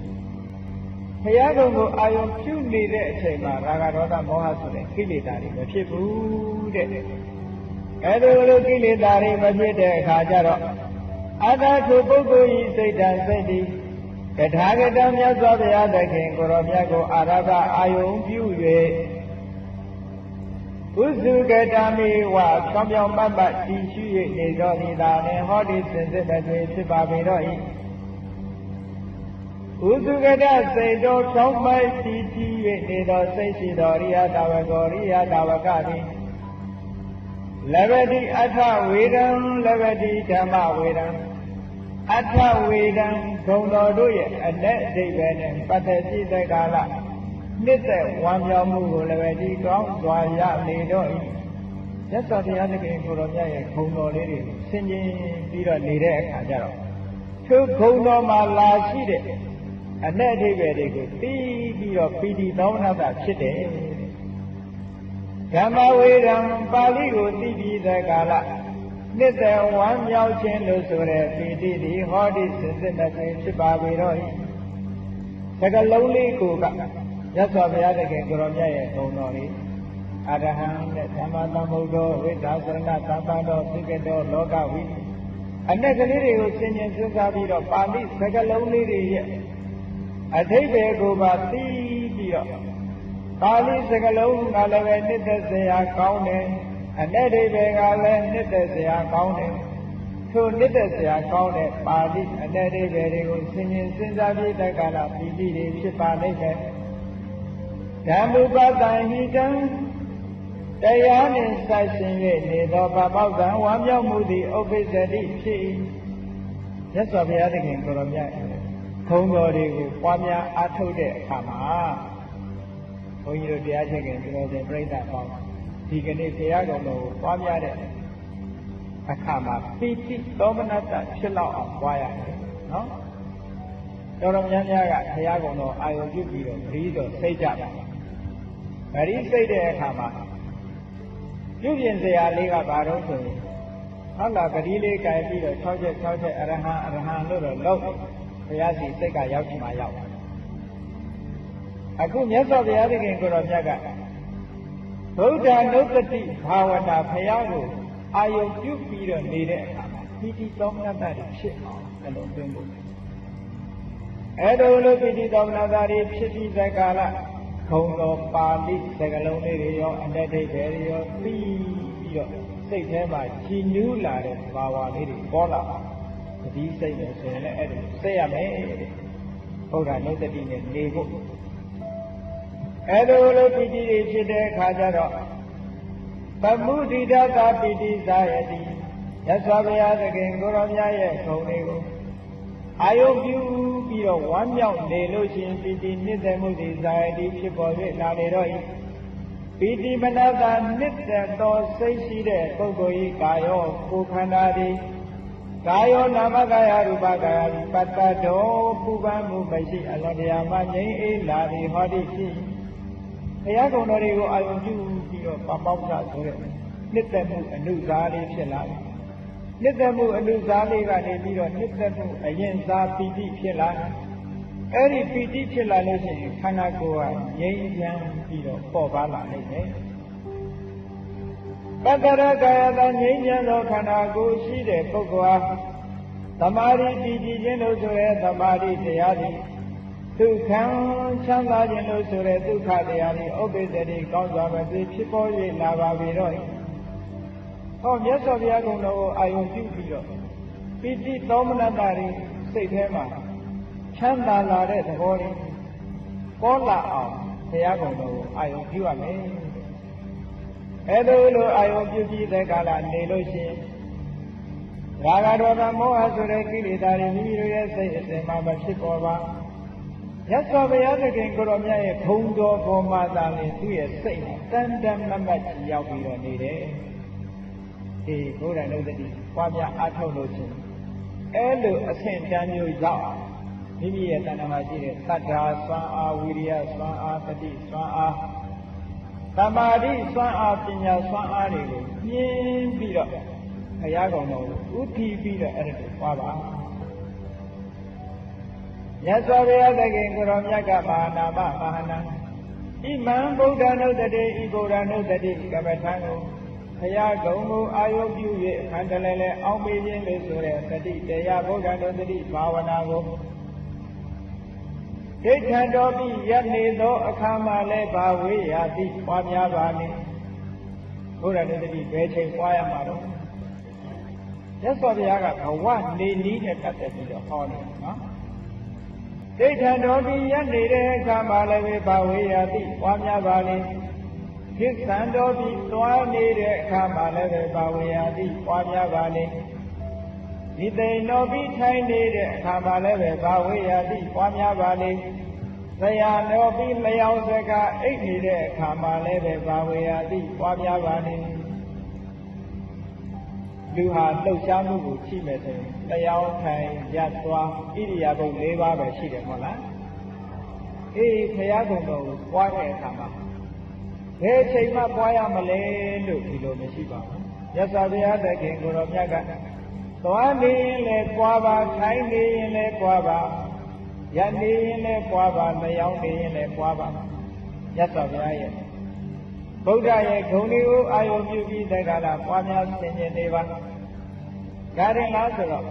ဘုရားကုံကိုအာယုံပြုနေတဲ့အချိန်မှာရာဂဒေါသမောဟဆိုတဲ့ကိလေသာတွေမဖြစ်ဘူးတဲ့အဲ့ဒီလိုကိလေသာတွေမဖြစ်တဲ့အခါကျတော့အတ္တထိုပုဂ္ဂိုလ်ဤစိတ်ဓာတ်စိတ်ဒီတထာဂတမြတ်စွာဘုရားသခင်ကိုရောမြတ်ကိုအာရဘအာယုံပြု၍ဥစုကတမိဝဖြောင်းဖြောင်းပတ်ပတ်တည်ရှိ၍နေတော်သည်သာနှင့်ဟောဒီစင်စစ်တည်းဖြစ်ပါပေတော့၏ဥစုကတစိတ်တော်ဖြောင်းပိုက်တည်ကြည်၍နေတော်စိတ်ရှိတော်ရိယတာဝကောရိယတာဝကသည်လဗ္ဗတိအထဝေဒံလဗ္ဗတိဓမ္မဝေဒံအထဝေဒံဂုံတော်တို့ရဲ့အလက်အဓိပ္ပာယ်နဲ့ပတ္တတိတကာလနှစ်သက်ဝမ်းမြောက်မှုကိုလဗ္ဗတိကောင်းစွာရနေတော့၏မြတ်စွာဘုရားသခင်ကိုရောမြတ်ရဲ့ဂုံတော်လေးတွေဆင်ခြင်ပြီးတော့နေတဲ့အခါကျတော့သူဂုံတော်မှာလာရှိတဲ့အလက်အဓိပ္ပာယ်တွေကိုပြီးတော့ပီတိသောမနတဖြစ်တယ်ဓမ္မဝေဒံပါဠိကိုသိပြီးတဲ့ကာလနှစ်သက်ဝမ်းမြောက်ခြင်းလို့ဆိုတဲ့ပီတိဒီဟောဒီစင်စစ်တဲ့ဖြစ်ပါပေတော့၏စကလုံးလေးကိုကမြတ်စွာဘုရားသခင်ကိုရောမြတ်ရဲ့ဂုဏ်တော်လေးအရဟံနဲ့သမ္မာသမ္ဗုဒ္ဓောဝိသသရဏသမ္ပန္နောသိကတောလောကဝိအ내ကလေးတွေကိုဆင်ခြင်စဉ်းစားပြီးတော့ပါဠိစကလုံးလေးတွေရဲ့အဓိပ္ပာယ်ကိုပါသိပြီးတော့ပါဠိစကားလုံးကလည်းပဲနှစ်သက်စရာကောင်းတယ်အ내ဒိဗေကလည်းနှစ်သက်စရာကောင်းတယ်ထိုနှစ်သက်စရာကောင်းတဲ့ပါဠိအ내ဒိဗေတွေကိုဆင်ခြင်စဉ်းစားပြီးတဲ့ကာလပီတိတွေဖြစ်ပါလိမ့်မယ်ဓမ္မုပတံဟိတံတရားနှင့်ဆက်ရှင်၍နေသောဗပောက်တံဝမ်းမြောက်မှုသည်ဥပ္ပဇ္ဇတိဖြစ်၏မြတ်စွာဘုရားသခင်ကိုရောမြတ်ဘုံတော်တွေကိုပွားများအားထုတ်တဲ့အခါမှာဘုန်းကြီးတို့တရားချက်ခင်ကျွန်တော်တို့ပြိဿပေါင်းဒီကနေ့တရားတော်ကိုပွားများတဲ့အခါမှာပိဋိသောမနတဖြစ်လောက်အောင်ပွားရတယ်နော်တော်တော်များများကတရားကုံတော်အာယုပြုပြီးတော့ဂရီးတော်စိတ်ကြပါဂရီးစိတ်တဲ့အခါမှာပြုပြင်စရာလေးကဘာတော့ဆိုရင်ဟုတ်လားဂရီးလေးကြိုင်ပြီးတော့6ချက်အရဟံလို့တော့လောက်ဘုရားစီစိတ်ကရောက်ချင်မှရောက် အခုမြတ်စွာဘုရားသခင်ကိုယ်တော်မြတ်ကဗုဒ္ဓနုတ္တိဘာဝနာဘုရားကိုအာယုပြုပြီးတော့နေတဲ့အခါမှာပီတိသောမနတတွေဖြစ်အောင်အလုံးသွင်းဖို့အဲ့လိုလိုပီတိသောမနတတွေဖြစ်ပြီးတဲ့ကာလခုံတော်ပါဠိစကားလုံးလေးတွေရောအတ္တဒိဋ္ဌိတွေရောပြီးတော့စိတ်ထဲမှာကြည်နူးလာတဲ့ဘာဝလေးတွေပေါ်လာသတိစိတ်နဲ့ဆိုရင်လည်းအဲ့ဒါစိတ်ရမယ်ဘုရားနုတ္တိနဲ့နေဖို့အဲ့လိုလိုပီတိတွေဖြစ်တဲ့အခါကျတော့ပမုဒိဒတာပီတိသာယတိရသော်ဘုရားသခင်ကိုရောမြတ်ရဲ့ဂုဏ်တွေကိုအာယုပြုပြီးတော့ဝမ်းမြောက်နေလို့ရှိရင်ပီတိနှစ်သက်မှုတွေသာယတိဖြစ်ပေါ်၍လာလေတော့ဤပီတိမနတာနှစ်သက်သောစိတ်ရှိတဲ့ပုဂ္ဂိုလ်ဤကာယောကိုယ်ခန္ဓာသည်ကာယောနာမကာယရူပကာယသည်ပတ္တတော်ပူပန်မှုမရှိအလွန်တရာမှငြိမ်းအေးလာသည်ဟောသည်ဖြစ်ဘုရားကုံတော်တွေကိုအာယုပြုပြီးတော့ပပောက်တာဆိုတဲ့နှစ်သက်မှုအနုစားလေးဖြစ်လာတယ်နှစ်သက်မှုအနုစားလေးကနေပြီးတော့နှစ်သက်မှုအရင်စားပီတိဖြစ်လာအဲ့ဒီပီတိဖြစ်လာလို့ရှိရင်ခန္ဓာကိုယ်ကငြိမ်းချမ်းပြီးတော့ပေါ်ပါလာနိုင်တယ်ပတ္တရကာယတငြိမ်းချမ်းသောခန္ဓာကိုယ်ရှိတဲ့ပုဂ္ဂိုလ်ဟာသမာဓိတည်ကြည်ခြင်းလို့ဆိုရဲသမာဓိတရားသည်ဒုက္ခံချမ်းသာခြင်းလို့ဆိုရဲဒုက္ခတရားသည်ဥပ္ပစ္စတိကောင်းစွာပဲဖြစ်ပေါ်၍လာပါပြီတော့ဟောမြတ်စွာဘုရားကုံတော်ကိုအာယုပြုပြီးတော့ပီတိသောမနတတွေစိတ်ထဲမှာချမ်းသာလာတဲ့သဘောလေးပေါ်လာအောင်ဘုရားကုံတော်ကိုအာယုပြုရမယ်အဲ့လိုအာယုပြုပြီးတဲ့ကာလနေလို့ရှိရင်ရာဂဒေါသမောဟဆိုတဲ့ကိလေသာတွေမိမိတို့ရဲ့စိတ်အစဉ်မှာမဖြစ်ပေါ်ပါမြတ်စွာဘုရားသခင်ကိုရောမြတ်ရဲ့ဘုံတော်ပေါ်မှာသာလျှင်သူ့ရဲ့စိတ်တန်တန်မတ်မတ်ကြီးရောက်ပြီးတော့နေတယ်ဒီဘုရားနုတ္တိပွားများအားထုတ်လို့ချင်းအဲ့လိုအဆင့်တန်းမျိုးရောက်မိမိရဲ့တဏ္ဍာမှာရှိတဲ့သတ္တာစွမ်းအားဝိရိယစွမ်းအားတတိစွမ်းအားသမာဓိစွမ်းအားပညာစွမ်းအားတွေကိုမြင်ပြီးတော့ဘုရားကောင်တော်ကိုဥတည်ပြီးတော့အဲ့ဒါကိုပွားပါမြတ်စွာဘုရားသခင်ကိုရောမြတ်ကမဟာနာမမဟာနာဣမံဗုဒ္ဓနုတ္တိဤဗုဒ္ဓနုတ္တိကမ္မထံကိုဘုရားကုံကိုအာယုပြု၍အခန္ဓာလည်းအောင်းပေးခြင်းလို့ဆိုတဲ့သတိတရားဗုဒ္ဓနုတ္တိဘာဝနာကိုဒိဋ္ဌံတော်ပြီးရနေသောအခါမှလည်းဘာဝေးရာတိပွားများပါနေဘုရားနုတ္တိဘယ်ချိန်ပွားရမှာတော့မြတ်စွာဘုရားကဘဝနေနည်းနဲ့ပတ်သက်ပြီးတော့ဟောတယ်နော်ဒိဋ္ဌံတော်ပြီးရနေတဲ့အခါမှလည်းဘာဝေးရာတိပွားများပါလေကိစ္စံတော်ပြီးသွားနေတဲ့အခါမှလည်းဘာဝေယတိပွားများပါလေဒီသိန်တော်ပြီးထိုင်နေတဲ့အခါမှလည်းဘာဝေယတိပွားများပါလေဆရာတော်ပြီးလျောင်းစကားအိတ်နေတဲ့အခါမှလည်းဘာဝေယတိပွားများပါလေလူဟာလှုပ်ရှားမှုကိုရှိမယ်ဆိုရင်လျောင်းထိုင်ရပ်သွားဣရိယာပုတ်၄ပါးပဲရှိတယ်မဟုတ်လားအေးဘုရားကုံတော်ကိုပွားတဲ့အခါမှာဘယ်ချိန်မှပွားရမလဲလို့ဒီလိုမရှိပါဘူး။မြတ်စွာဘုရားသခင်ကိုရောမြတ်ကသွားနေရင်လည်းပွားပါထိုင်နေရင်လည်းပွားပါရနေရင်လည်းပွားပါလျောင်းနေရင်လည်းပွားပါမြတ်စွာဘုရားရဲ့ဗုဒ္ဓရဲ့ဂုဏ်တွေကိုအာယုပြုပြီးတဲ့ကာလပွားများဆင်ခြင်နေပါဒါရင်လားဆိုတော့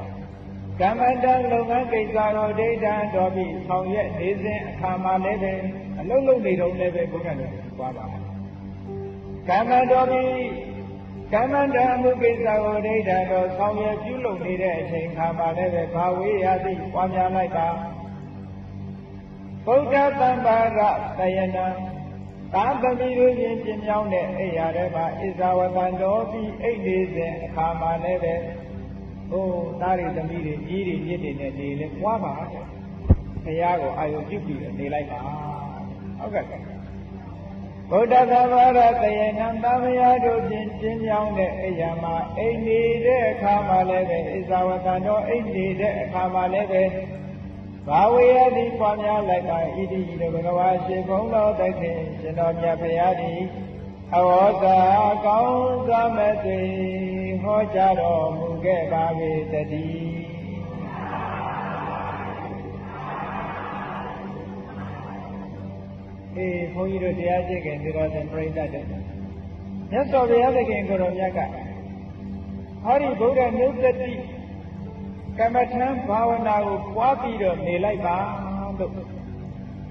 ကမ္မတံလုပ်ငန်းကိစ္စတော်ဒိဋ္ဌံတော်ပြီးဆောင်ရွက်နေစဉ်အခါမှလည်းပဲအလုံးလုံးနေတော့လည်းပဲဘုရားလည်းပွားပါကမ္မတော်ပြီးကမ္မတံအမှုကိစ္စကိုဒိဋ္ဌံတော်ဆောင်ရွက်ပြုလုပ်နေတဲ့အချိန်ခါမှလည်းပဲဘာဝေးရသိပွားများလိုက်ပါဗုဒ္ဓသံဃာရသယနာသာသမီတို့ချင်းပြင်းမြောင်းတဲ့အိယာထဲမှာဣဇာဝတံတော်ပြီးအိတ်နေစဉ်အခါမှလည်းပဲသားရီသမီးတွေကြီးတွေမြစ်တွေနဲ့နေလဲပွားပါတဲ့ဘုရားကိုအာယုပြုပြီးနေလိုက်ပါဟုတ်ကဲ့ဗုဒ္ဓသာဝရတယေနံသမယတို့ဖြင့်ကျင်းမြောင်းတဲ့အိယာမှာအိမ်နေတဲ့အခါမှာလည်းပဲဣဇာဝတံတော်အိမ်နေတဲ့အခါမှာလည်းပဲဘာဝေယတိပွားများလိုက်ပါဣတိဤဘဂဝါရှင်ဘုံတော်သခင်ရှင်တော်မြတ်ဘုရားသည်အဝေါစာကောင်းစွာမဲ့သွေဟောကြားတော်မူခဲ့ပါ၏တည်း ဘုန်းကြီးတို့တရားကျင့်ခင်ဒီတော်စဉ်ပြိဋ္ဌာတ်တယ်မြတ်စွာဘုရားသခင်ကိုယ်တော်မြတ်ကဟောဒီဗုဒ္ဓနုတ္တိကမ္မထံဘာဝနာကိုပွားပြီးတော့နေလိုက်ပါလို့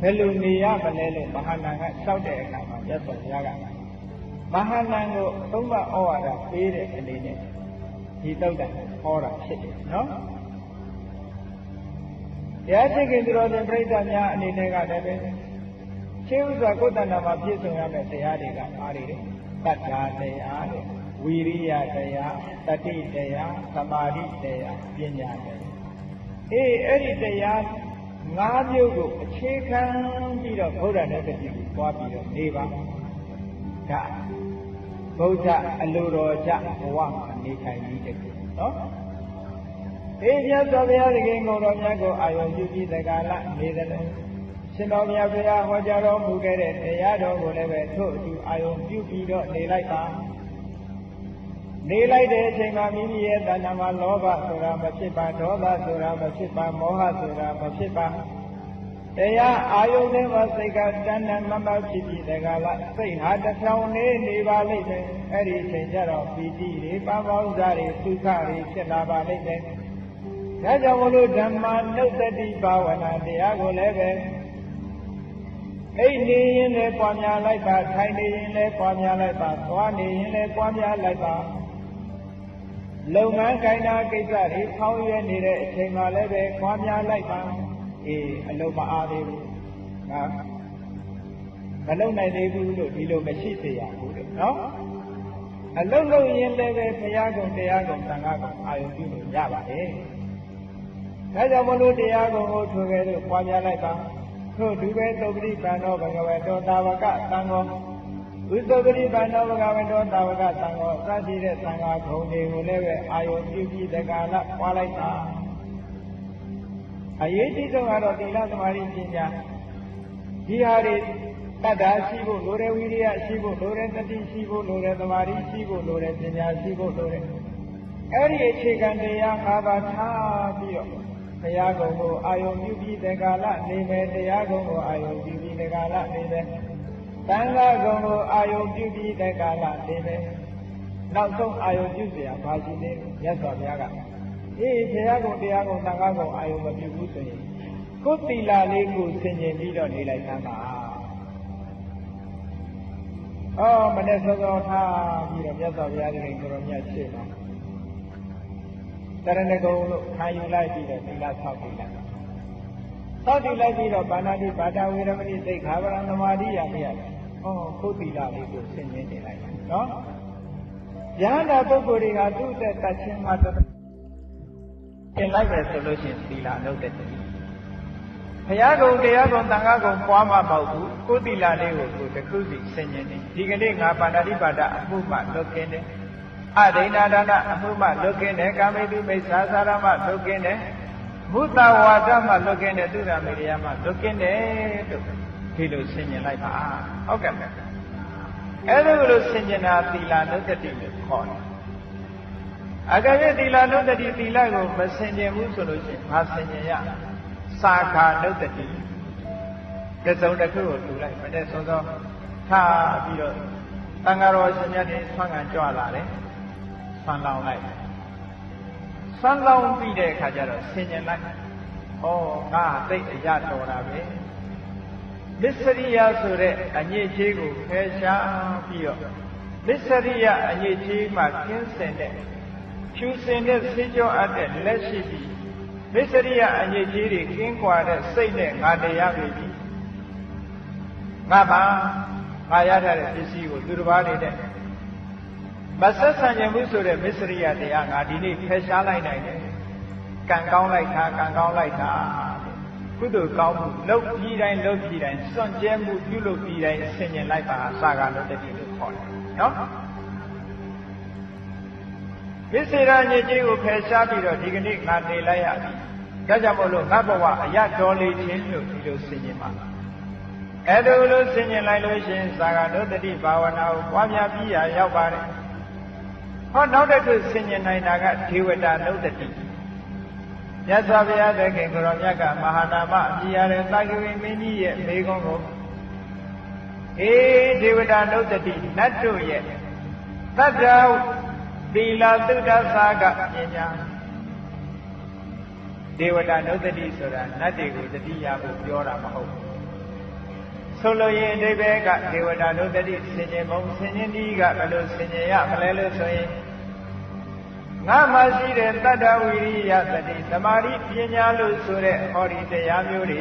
ဘယ်လိုနေရမလဲလို့မဟာနန္ဒကလျှောက်တဲ့အခါမှာမြတ်စွာဘုရားကမဟာနန္ဒကိုသုံးပါဩဝါဒပေးတဲ့အနေနဲ့ဒီသုတ်တံဟောတာဖြစ်တယ်နော်တရားကျင့်ခင်သူတော်စင်ပြိဋ္ဌာများအနေနဲ့ကလည်းပဲရှင်းဥစွာကိုယ်တဏ္ဍာမှာပြည့်စုံရမယ့်တရားတွေကအားတွေတတ္ထာတရားတဲ့ဝီရိယတရားတတိတရားသမာဓိတရားပညာတရားအဲ့ဒီတရား၅မျိုးကိုအခြေခံပြီးတော့ဘုရားနဲ့တတိကိုပွားပြီးတော့နေပါဒါဗုဒ္ဓအလိုတော်ကြဘဝမှာနေထိုင်ပြီးတဲ့နော်မြတ်စွာဘုရားသခင်ကိုယ်တော်မြတ်ကိုအာရုံပြုပြီးတက္ကလနေတယ်ရှင်တော်မြတ်ဘုရားဟောကြားတော်မူခဲ့တဲ့တရားတော်ကိုလည်းပဲထို့အတူအာရုံပြုပြီးတော့နေလိုက်ပါနေလိုက်တဲ့အချိန်မှာမိမိရဲ့တဏ္ဍာမှာလောဘဆိုတာမဖြစ်ပါဒေါသဆိုတာမဖြစ်ပါမောဟဆိုတာမဖြစ်ပါတရားအာယုန်ထဲမှာစိတ်ကတဏ္ဍာမမဖြစ်ပြီးတက္ကလစိတ်ဟာတစ်ဖြောင်းနေပါလိမ့်မယ်အဲ့ဒီအချိန်ကျတော့ပီတိတွေပါမောဇ္ဇတွေဒုက္ခတွေဖြစ်လာပါလိမ့်မယ်ဒါကြောင့်မလို့ဓမ္မနုတ္တိဘာဝနာတရားကိုလည်းပဲအိတ်နေရင်လည်းပွားများလိုက်ပါထိုင်နေရင်လည်းပွားများလိုက်ပါသွားနေရင်လည်းပွားများလိုက်ပါလုပ်ငန်းကိုင်တာကိစ္စတွေဖောင်းရွယ်နေတဲ့အချိန်မှာလည်းပဲပွားများလိုက်ပါအလုံးမအားသေးဘူးငါမလုံနိုင်သေးဘူးလို့ဒီလိုမရှိသေးရဘူးလေနော်အလုံးလုံးရင်လည်းပဲဘုရားကုံတရားကုံသံဃာကုံအာယုပြုလို့ရပါတယ်ဒါကြောင့်မလို့တရားကုံကိုထွေခဲ့လို့ပွားများလိုက်ပါထို့ဒုဘေသုပ္ပတိဗန္နောဘဂဝေတောတာဝကသံဃောဝိသုပ္ပတိဗန္နောဘဂဝေတောတာဝကသံဃောစသည်တဲ့သံဃာခုံတွေကိုလည်းပဲအာယုပြုပြီးတက္ကလပွားလိုက်တာအရေးကြီးဆုံးကတော့သီလသမာဓိပညာဒီဟာတွေတတ္တာရှိဖို့လိုတယ်ဝိရိယရှိဖို့လိုတယ်တတိရှိဖို့လိုတယ်သမာဓိရှိဖို့လိုတယ်ပညာရှိဖို့လိုတယ်အဲ့ဒီအခြေခံတရား၅ပါးထားပြီးတော့ဘုရားကုံကိုအာယုပြုပြီးတက္ကလနေမယ်တရားကုံကိုအာယုပြုပြီးတက္ကလနေမယ်သံဃာကုံကိုအာယုပြုပြီးတက္ကလနေမယ်နောက်ဆုံးအာယုပြုเสียဘာရှိသေးလဲမြတ်စွာဘုရားကဘုရားကုံတရားကုံသံဃာကုံအာယုမပြုဘူးဆိုရင်ကိုယ်သီလလေးကိုဆင်ခြင်ပြီးတော့နေလိုက်သမ်းပါမနေ့စောစောထားပြီးတော့မြတ်စွာဘုရားရှင်ကိုယ်တော်မြတ်ရှေ့မှာတရဏဂုံလို့ခံယူလိုက်ပြီးတော့သီလဆောက်တည်လိုက်ဆောက်တည်လိုက်ပြီးတော့ဘာနာတိဘာတာဝေရမဏိသိက္ခာပရံသမာဓိရမရတယ်ကိုယ်သီလလေးကိုဆင်ခြင်နေလိုက်နော်ဉာဏ်တော်ပုဂ္ဂိုလ်တွေကသူ့အသက်တတ်ခြင်းမှာသင်လိုက်ပဲဆိုလို့ရှိရင်သီလလုပ်တဲ့တည်းဘုရားကုံတရားကုံသံဃာကုံပွားမှာမဟုတ်ဘူးကိုယ်သီလလေးကိုကိုယ်တစ်ခုစီဆင်ခြင်နေဒီကနေ့ငါပါဏာတိပါဒအမှုမှလွတ်ကင်းတယ်အဒိဏဒါနအမှုမှလွတ်ကင်းတယ်ကာမိတုမိစ္ဆာစာရမှလွတ်ကင်းတယ်မုသဝါဒမှလွတ်ကင်းတယ်သုဒ္ဓမေရိယမှလွတ်ကင်းတယ်လို့ဒီလိုဆင်ခြင်လိုက်ပါဟုတ်ကဲ့အဲ့လိုဆင်ခြင်တာသီလနုတ္တိလို့ခေါ်တယ်အကယ်၍သီလနုတ္တိသီလကိုမဆင်ခြင်ဘူးဆိုလို့ရှိရင်ဘာဆင်ခြင်ရစာခာနုတ္တိတစုံတစ်ခုကိုထူလိုက်မတဲ့စောစောထားပြီးတော့တန်ဃာတော်ရှင်မြတ်တွေဆွမ်းခံကြွလာတယ်ဆွမ်းလောင်းလိုက်ဆွမ်းလောင်းပြီးတဲ့အခါကျတော့ဆင်ခြင်လိုက်ငါသိအရတော်တာပဲမစ္စရိယဆိုတဲ့အညစ်အကြေးကိုဖယ်ရှားပြီးတော့မစ္စရိယအညစ်အကြေးမှကင်းစင်တဲ့ဖြူစင်တဲ့ဆေးကြောအပ်တဲ့လက်ရှိပြီးမစ္စရိယအညစ်အကြေးတွေကင်းကွာတဲ့စိတ်နဲ့ငါတရားပြီငါပါငါရထားတဲ့ပစ္စည်းကိုသူတစ်ပါးနေတဲ့မဆက်ဆံခြင်းဘူးဆိုတဲ့မစ္စရိယတရားငါဒီနေ့ဖယ်ရှားလိုက်နိုင်တယ်ကံကောင်းလိုက်တာကံကောင်းလိုက်တာကုသိုလ်ကောင်းမှုလုပ်ပြီးတိုင်းစွန့်ကြဲမှုပြုလုပ်ပြီးတိုင်းဆင်ញင်လိုက်ပါစာကလို့တတိလို့ခေါ်တယ်နော်မစ္စရိယညစ်ကြေးကိုဖယ်ရှားပြီးတော့ဒီကနေ့ငါနေလိုက်ရပြီဒါကြောင့်မို့လို့ငါဘဝအရတော်လေးခြင်းလို့ဒီလိုဆင်ញင်ပါအဲ့လိုဆင်ញင်လိုက်လို့ရှင်သာဂနုတ္တိဘာဝနာကိုပွားများပြီးရရောက်ပါတယ်နောက်တစ်ခုဆင်ញင်နိုင်တာကဒေဝတာနုတ္တိမြတ်စွာဘုရားသခင်ကိုရောမြတ်ကမဟာနာမအပြည့်ရတဲ့သာဂဝေမင်းကြီးရဲ့မိဂုံးကို ဒေဝတာနုတ္တိနတ်တို့ရဲ့တတ္တသီလသုဒ္ဓသာကပညာဒေဝတာနုတ္တိဆိုတာနတ်တွေကိုတတိယဖို့ပြောတာမဟုတ်ဘူးဆိုလိုရင်အဓိပ္ပာယ်ကဒေဝတာနုတ္တိဆင်ခြင်ပုံဆင်ခြင်ဒီကဘယ်လိုဆင်ခြင်ရမလဲလို့ဆိုရင်ငါမှရှိတဲ့တတ္တဝိရိယသတိသမာဓိပညာလို့ဆိုတဲ့ဟောဒီတရားမျိုးတွေ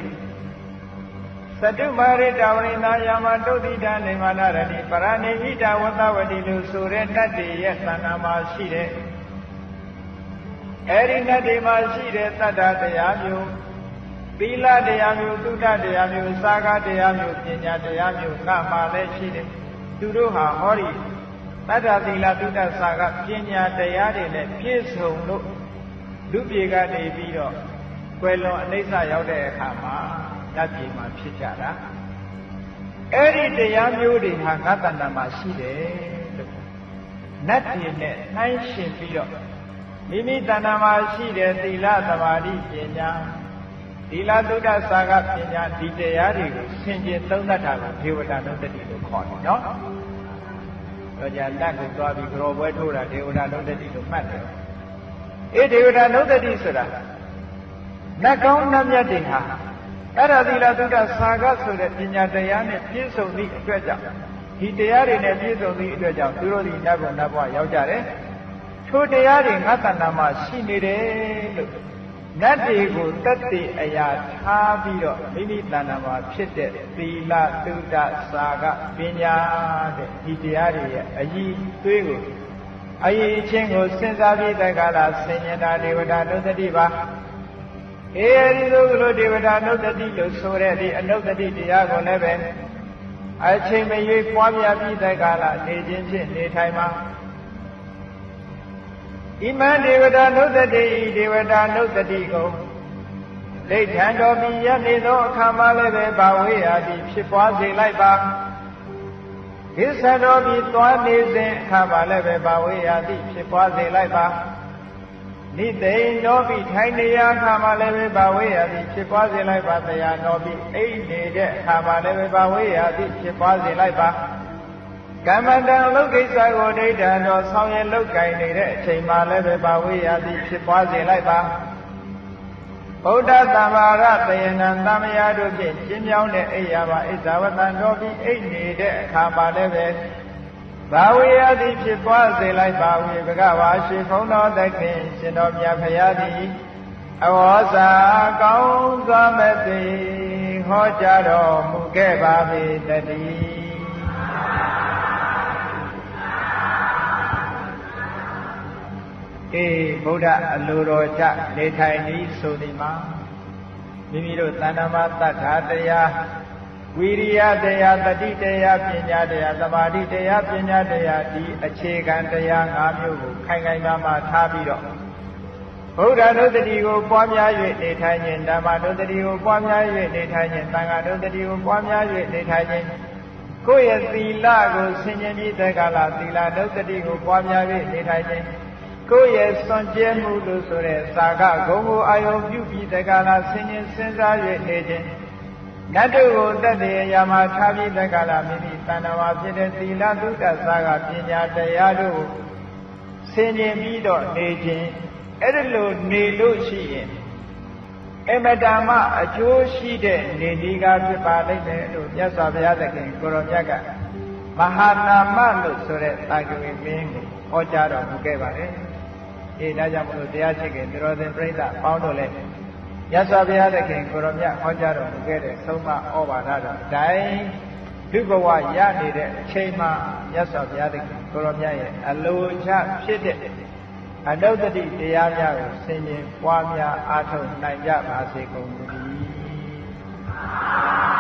သတုမာရိတဝရိနာယာမတုတ်တိတနေမနာရတိပရဏိဟိတဝတ္တဝတိလို့ဆိုတဲ့တတ္တိရဲ့သဏ္ဍာန်မှာရှိတဲ့အဲဒီတတ္တိမှာရှိတဲ့တတ္တတရားမျိုးသီလတရားမျိုးသုဒ္ဓတရားမျိုးစာကတရားမျိုးပညာတရားမျိုးငါမှလည်းရှိတယ်သူတို့ဟာဟောဒီတတ္တသီလသုဒ္ဓစာကပညာတရားတွေနဲ့ပြည့်စုံလို့လူပြေကနေပြီးတော့ကွယ်လွန်အနိစ္စရောက်တဲ့အခါမှာနတ်ပြည်မှာဖြစ်ကြတာအဲ့ဒီတရားမျိုးတွေဟာငါတဏ္ဍာမှာရှိတယ်လို့နတ်ပြည်နဲ့နှိုင်းယှဉ်ပြီးတော့မိမိတဏ္ဍာမှာရှိတဲ့သီလသမာဓိပညာသီလသုဒ္ဓစာကပညာဒီတရားတွေကိုဆင်ခြင်သုံးသပ်တာကိုဒေဝတာနုတ္တိလို့ခေါ်တယ်နော်တော့ကြာနတ်ကိုသွားပြီးကြော်ပွဲထိုးတာဒေဝတာနုတ္တိလို့မှတ်တယ်ဒေဝတာနုတ္တိဆိုတာနတ်ကောင်းနတ်မြတ်တွေဟာအဲ့ဒါသီလသုဒ္ဓစာကဆိုတဲ့ပညာတရားနဲ့ပြည့်စုံသည့်အတွက်ကြောင့်ဒီတရားတွေနဲ့ပြည့်စုံသည့်အတွက်ကြောင့်သူတို့ဒီနတ်ဘုံနတ်ဘဝရောက်ကြတယ်ထိုတရားတွေငါတဏ္ဍာမှာရှိနေတယ်လို့နတ်တွေကိုတတ်သိအရာထားပြီးတော့မိမိတဏ္ဍာမှာဖြစ်တဲ့သီလသုဒ္ဓစာကပညာတဲ့ဒီတရားတွေရဲ့အည်သွေးကိုအည်ချင်းကိုစဉ်းစားပြီးတက္ကလာဆင်ញတာဒေဝတာနုတ္တိပါအဲဒီလိုဒေဝတာနုတ္တိလို့ဆိုတဲ့ဒီအနုတ္တိတရားကိုလည်းပဲအချိန်မရွေးပွားများပြီးတက္ကလာနေခြင်းဖြင့်နေထိုင်မှာဣမံဒေဝတာနုတ္တိဒေဝတာနုတ္တိကိုလိဋ္ဌံတော်ပြီးရနေသောအခါမှလည်းပဲဘာဝေယတိဖြစ်ပွားစေလိုက်ပါကိစ္စတော်ပြီးသွားနေစဉ်အခါမှလည်းပဲဘာဝေယတိဖြစ်ပွားစေလိုက်ပါနိသိဏောပိထိုင်နေရအခါမှလည်းပဲဘာဝေယတိဖြစ်ပွားစေလိုက်ပါတရားတော်ပြီးအိတ်နေတဲ့အခါမှလည်းပဲဘာဝေယတိဖြစ်ပွားစေလိုက်ပါကမ္မတံလုတ်ကိစ္စကိုဒိဋ္ဌံတော်ဆောင်ရလုတ်ကင်နေတဲ့အချိန်မှလည်းပဲဘာဝေယတိဖြစ်ပွားစေလိုက်ပါဗုဒ္ဓသမ္မာရတယနံသမယတို့ဖြင့်ကျင်းမြောင်းတဲ့အိယာပါဣဇဝတံတော်ပြီးအိတ်နေတဲ့အခါမှလည်းပဲဘာဝေယတိဖြစ်ပွားစေလိုက်ပါဝေဘဂဝါရှိခုံတော်သခင်ရှင်တော်မြတ်ဖရာသည်အဝေါစာကောင်းစွာမဲ့သိဟောကြားတော်မူခဲ့ပါပေတည်းဗုဒ္ဓအလိုတော်ကြနေထိုင်ဤဆိုသည်မှာမိမိတို့တဏ္ဍာမတတ္ထာတရားဝိရိယတရားတတိတရားပညာတရားသမာဓိတရားပညာတရားဒီအခြေခံတရား၅မျိုးကိုခိုင်ခိုင်မာမာထားပြီးတော့ဗုဒ္ဓနုတ္တိကိုပွားများ၍နေထိုင်ခြင်းဓမ္မနုတ္တိကိုပွားများ၍နေထိုင်ခြင်းသံဃာနုတ္တိကိုပွားများ၍နေထိုင်ခြင်းကိုယ့်ရဲ့သီလကိုဆင်ခြင်ပြီးတက္ကလာသီလနုတ္တိကိုပွားများ၍နေထိုင်ခြင်းကိုယ့်ရဲ့စွန့်ကြဲမှုလို့ဆိုတဲ့သာကဂုံကိုအာယုပြုပြီးတက္ကလာဆင်ခြင်စဉ်းစား၍နေခြင်းနတ်တို့ကိုတတ်တဲ့အရာမှာထားပြီးတက္ကလာမိမိတဏ္ဍာမှာဖြစ်တဲ့သီလသုဒ္ဓစာကပညာတရားတို့ဆင်ခြင်ပြီးတော့နေခြင်းအဲ့ဒီလိုနေလို့ရှိရင်အမတမအကျိုးရှိတဲ့နေဒီကဖြစ်ပါလိမ့်မယ်လို့မြတ်စွာဘုရားသခင်ကိုရောမြတ်ကမဟာနာမလို့ဆိုတဲ့တာဂဝေမင်းကိုဟောကြားတော်မူခဲ့ပါတယ်ဒါကြောင့်မလို့တရားရှိခင်သရောသင်ပြိဿပေါင်းတို့လည်းမြတ်စွာဘုရားသခင်ကိုရောမြတ်ဟောကြားတော်မူခဲ့တဲ့သုံးမဩဝါဒတော်အတိုင်းဒုဘဝရနေတဲ့အချိန်မှာမြတ်စွာဘုရားသခင်ကိုရောမြတ်ရဲ့အလိုချဖြစ်တဲ့အနုတ္တိတရားများကိုဆင်ခြင်ပွားများအားထုတ်နိုင်ကြပါစေကုန်သတည်း